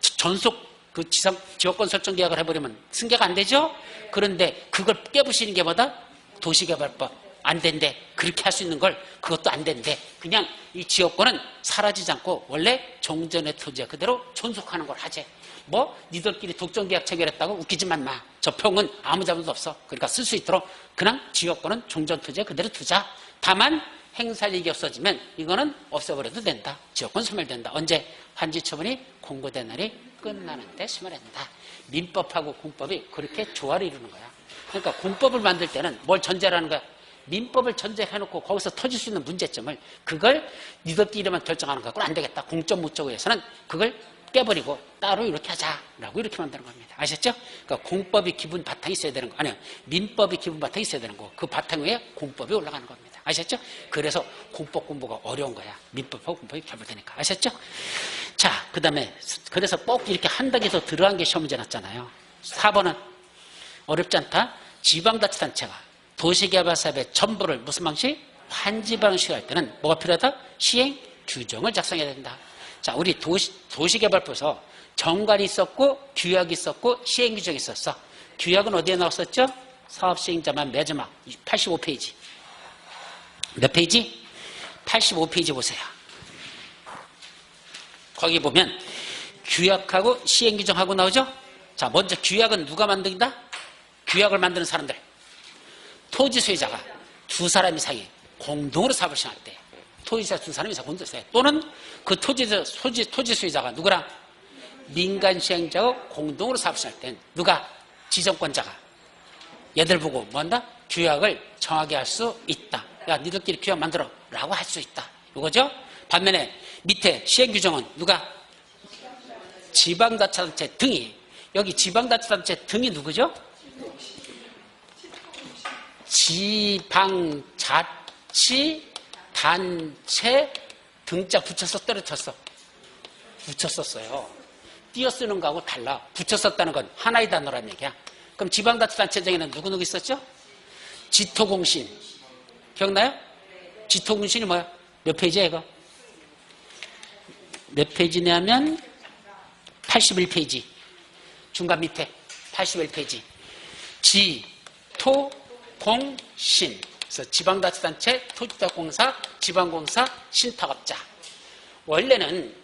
A: 전속 그 지역권 설정 계약을 해버리면 승계가 안 되죠? 그런데 그걸 깨부시는 게 뭐다? 도시개발법. 안 된대. 그렇게 할 수 있는 걸 그것도 안 된대. 그냥 이 지역권은 사라지지 않고 원래 종전의 토지에 그대로 존속하는 걸 하재. 뭐 니들끼리 독점계약 체결했다고 웃기지만 마. 저 평은 아무 잘못도 없어. 그러니까 쓸 수 있도록 그냥 지역권은 종전토지에 그대로 두자. 다만 행사할 이익이 없어지면 이거는 없애버려도 된다. 지역권 소멸된다. 언제? 환지처분이 공고된 날이 끝나는데 소멸한다. 민법하고 공법이 그렇게 조화를 이루는 거야. 그러니까 공법을 만들 때는 뭘 전제라는 거야? 민법을 전제해놓고 거기서 터질 수 있는 문제점을 그걸 니들끼리만 결정하는 거 갖고는 안 되겠다. 공적 목적에서는 그걸 깨버리고 따로 이렇게 하자라고 이렇게 만드는 겁니다. 아셨죠? 그러니까 공법이 기본 바탕이 있어야 되는 거 아니요. 민법이 기본 바탕이 있어야 되는 거. 그 바탕 위에 공법이 올라가는 겁니다. 아셨죠? 그래서 공법 공부가 어려운 거야. 민법하고 공법이 결부되니까. 아셨죠? 자, 그 다음에 그래서 꼭 이렇게 한 단계 더 들어간 게 시험 문제 났잖아요. 4번은 어렵지 않다. 지방자치단체가 도시개발사업의 전부를 무슨 방식? 환지 방식을 할 때는 뭐가 필요하다? 시행 규정을 작성해야 된다. 자, 우리 도시개발법에서 정관이 있었고 규약이 있었고 시행 규정이 있었어. 규약은 어디에 나왔었죠? 사업시행자만 매저막 85페이지. 몇 페이지? 85페이지 보세요. 거기 보면 규약하고 시행 규정하고 나오죠? 자, 먼저 규약은 누가 만든다? 규약을 만드는 사람들. 토지 소유자가 두 사람 이상이 공동으로 사업을 시행할 때 토지소유자 두 사람 이상 공동으로 시행할 때 또는 그 토지 소유자가 누구랑 민간 시행자가 공동으로 사업을 시행할 때 누가 지정권자가 얘들 보고 뭐한다? 규약을 정하게 할 수 있다. 야, 니들끼리 규약 만들어 라고 할 수 있다. 이거죠? 반면에 밑에 시행규정은 누가? 지방자치단체 등이. 여기 지방자치단체 등이 누구죠? 지방자치단체 등자 붙여서 때려쳤어. 붙였었어요. 띄어 쓰는 거하고 달라. 붙여 썼다는 건 하나의 단어란 얘기야. 그럼 지방자치단체장에는 누구 있었죠? 지토공신. 기억나요? 지토공신이 뭐야? 몇 페이지야 이거? 몇 페이지냐면 81페이지. 중간 밑에 81페이지. 지토공신. 그래서 지방자치단체, 토지자공사, 지방공사, 신탁업자. 원래는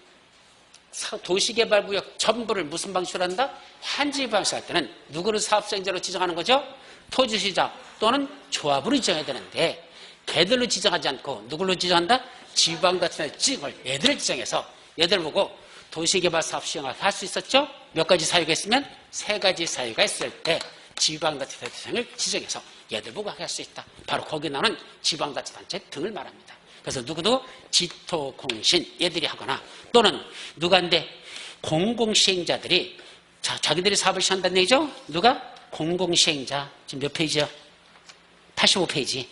A: 도시개발구역 전부를 무슨 방식으로 한다? 환지 방식으로 할 때는 누구를 사업자인자로 지정하는 거죠? 토지시장 또는 조합으로 지정해야 되는데 걔들로 지정하지 않고 누구로 지정한다? 지방자치단체 지정을 얘들을 지정해서 얘들 보고 도시개발 사업 시행을 할 수 있었죠? 몇 가지 사유가 있으면 세 가지 사유가 있을 때 지방자치단체장을 지정해서 얘들 보고 하게 할 수 있다. 바로 거기 나오는 지방자치단체 등을 말합니다. 그래서 누구도 지토공신 얘들이 하거나 또는 누가인데 공공시행자들이 자기들이 사업을 시행한다는 얘기죠? 누가? 공공시행자. 지금 몇 페이지요? 85페이지.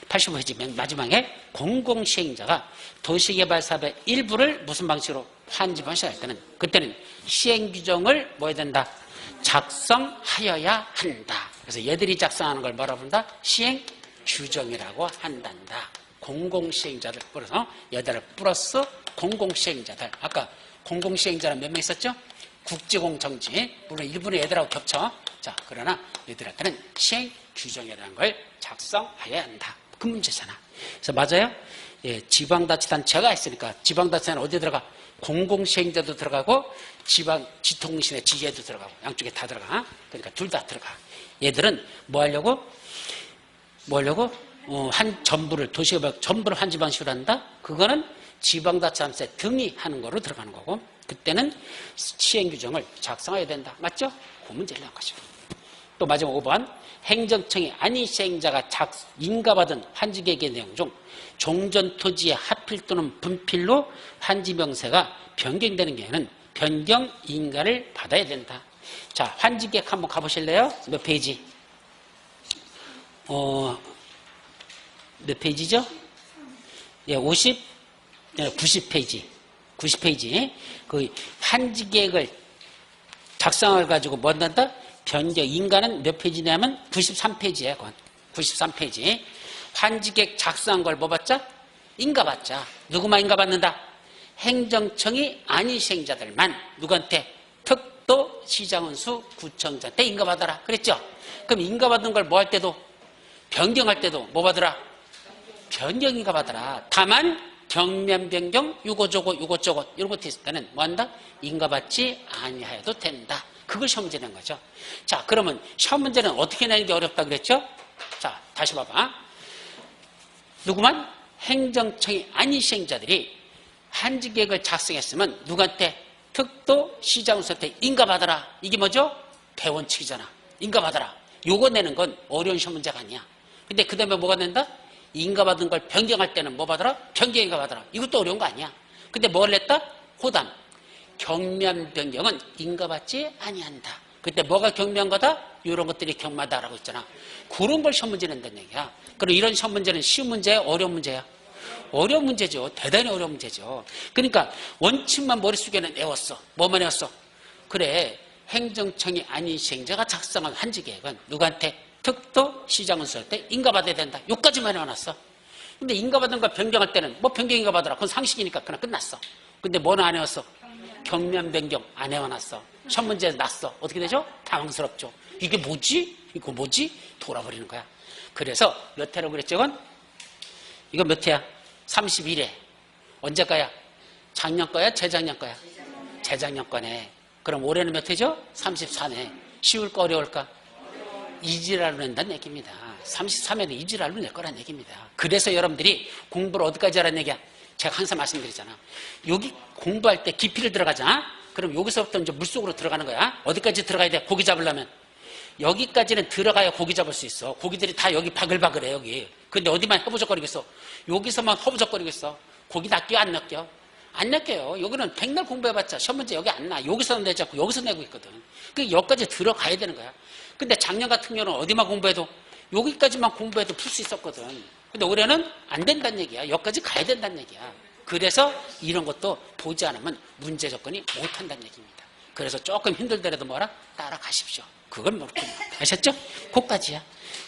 A: 85페이지 맨 마지막에 공공시행자가 도시개발 사업의 일부를 무슨 방식으로 환지 방식으로 할 때는 그때는 시행규정을 뭐 해야 된다? 작성하여야 한다. 그래서 얘들이 작성하는 걸 뭐라 부른다? 시행규정이라고 한단다. 공공시행자들 뿌려서 얘들을 플러스 공공시행자들. 아까 공공시행자는 몇 명 있었죠? 국지공정지. 물론 일부는 얘들하고 겹쳐. 자, 그러나 얘들한테는 시행규정이라는 걸 작성해야 한다. 그 문제잖아. 그래서 맞아요? 예, 지방자치단체가 있으니까 지방자치단체는 어디에 들어가? 공공시행자도 들어가고 지통신의 지혜도 들어가고 양쪽에 다 들어가. 그러니까 둘 다 들어가. 얘들은 뭐 하려고? 한 전부를 도시개발 전부를 환지 방식으로 한다. 그거는 지방자치단체 등이 하는 거로 들어가는 거고 그때는 시행규정을 작성해야 된다. 맞죠? 그 문제를 한 거죠. 또 마지막 5번 행정청이 아닌 시행자가 인가받은 환지계획의 내용 중 종전토지의 하필 또는 분필로 환지명세가 변경되는 경우에는 변경 인가를 받아야 된다. 자, 환지계획 한번 가보실래요? 몇 페이지? 몇 페이지죠? 예, 90페이지. 90페이지. 그 환지계획을 작성을 가지고 뭐 한다? 변경, 인가는 몇 페이지냐면 93페이지예요. 그건. 93페이지. 환지계획 작성한 걸 뭐 받자? 인가받자. 누구만 인가받는다? 행정청이 아닌 시행자들만 누구한테? 특도, 시장원수, 구청장한테 인가받아라. 그랬죠? 그럼 인가받은 걸 뭐 할 때도? 변경할 때도 뭐 받으라? 변경 인가받아라. 다만 경면 변경, 요거저거 요것저것 이런 것도 있을 때는 뭐 한다? 인가받지 아니하여도 된다. 그걸 시험 문제 낸 거죠. 자, 그러면 시험 문제는 어떻게 내는 게 어렵다 그랬죠? 자, 다시 봐봐. 누구만? 행정청이 아닌 시행자들이 환지계획을 작성했으면 누구한테? 특도 시장원수한테 인가받아라. 이게 뭐죠? 대원칙이잖아. 인가받아라. 요거 내는 건 어려운 시험 문제가 아니야. 근데 그 다음에 뭐가 낸다? 인가받은 걸 변경할 때는 뭐 받아라? 변경 인가받아라. 이것도 어려운 거 아니야. 근데 뭘 냈다? 호담. 경면 변경은 인가받지 아니한다. 그때 뭐가 경미한 거다? 이런 것들이 경마다라고 있잖아. 그런 걸 시험 문제 낸다는 얘기야. 그럼 이런 시험 문제는 쉬운 문제야? 어려운 문제야? 어려운 문제죠. 대단히 어려운 문제죠. 그러니까 원칙만 머릿속에는 외웠어. 뭐만 외웠어? 그래, 행정청이 아닌 시행자가 작성한 환지계획은 누구한테? 특도 시장원수한테 인가받아야 된다. 여기까지만 해놨어. 근데 인가받은 걸 변경할 때는 뭐 변경 인가받아라. 그건 상식이니까 그냥 끝났어. 근데 뭐는 안 해왔어? 경면 변경 안 해와놨어. 첫 문제 났어. 어떻게 되죠? 당황스럽죠. 이게 뭐지? 이거 뭐지? 돌아버리는 거야. 그래서 몇 회라고 그랬죠? 이건 몇 회야? 31회. 언제 거야? 작년 거야? 재작년 거야? 재작년 거네. 그럼 올해는 몇 회죠? 34회. 쉬울까 어려울까? 이지랄로 낸다는 얘기입니다. 33회는 이지랄로 낼 거란 얘기입니다. 그래서 여러분들이 공부를 어디까지 하라는 얘기야? 제가 항상 말씀드리잖아. 여기 공부할 때 깊이를 들어가잖아? 그럼 여기서부터 이제 물속으로 들어가는 거야. 어디까지 들어가야 돼? 고기 잡으려면. 여기까지는 들어가야 고기 잡을 수 있어. 고기들이 다 여기 바글바글해, 여기. 근데 어디만 허부적거리겠어? 여기서만 허부적거리겠어. 고기 낚여, 안 낚여? 안 낚여요. 여기는 백날 공부해봤자 시험 문제 여기 안 나. 여기서 내지 않고 여기서 내고 있거든. 그러니까 여기까지 들어가야 되는 거야. 근데 작년 같은 경우는 어디만 공부해도 여기까지만 공부해도 풀 수 있었거든. 근데 올해는 안 된다는 얘기야. 여기까지 가야 된다는 얘기야. 그래서 이런 것도 보지 않으면 문제 접근이 못 한다는 얘기입니다. 그래서 조금 힘들더라도 뭐라? 따라가십시오. 그걸 모르겠다 아셨죠? 그까지야.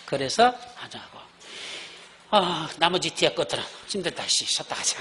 A: 그래서 하자고. 나머지 뒤에 것들은 힘들다. 쉬었다 하자.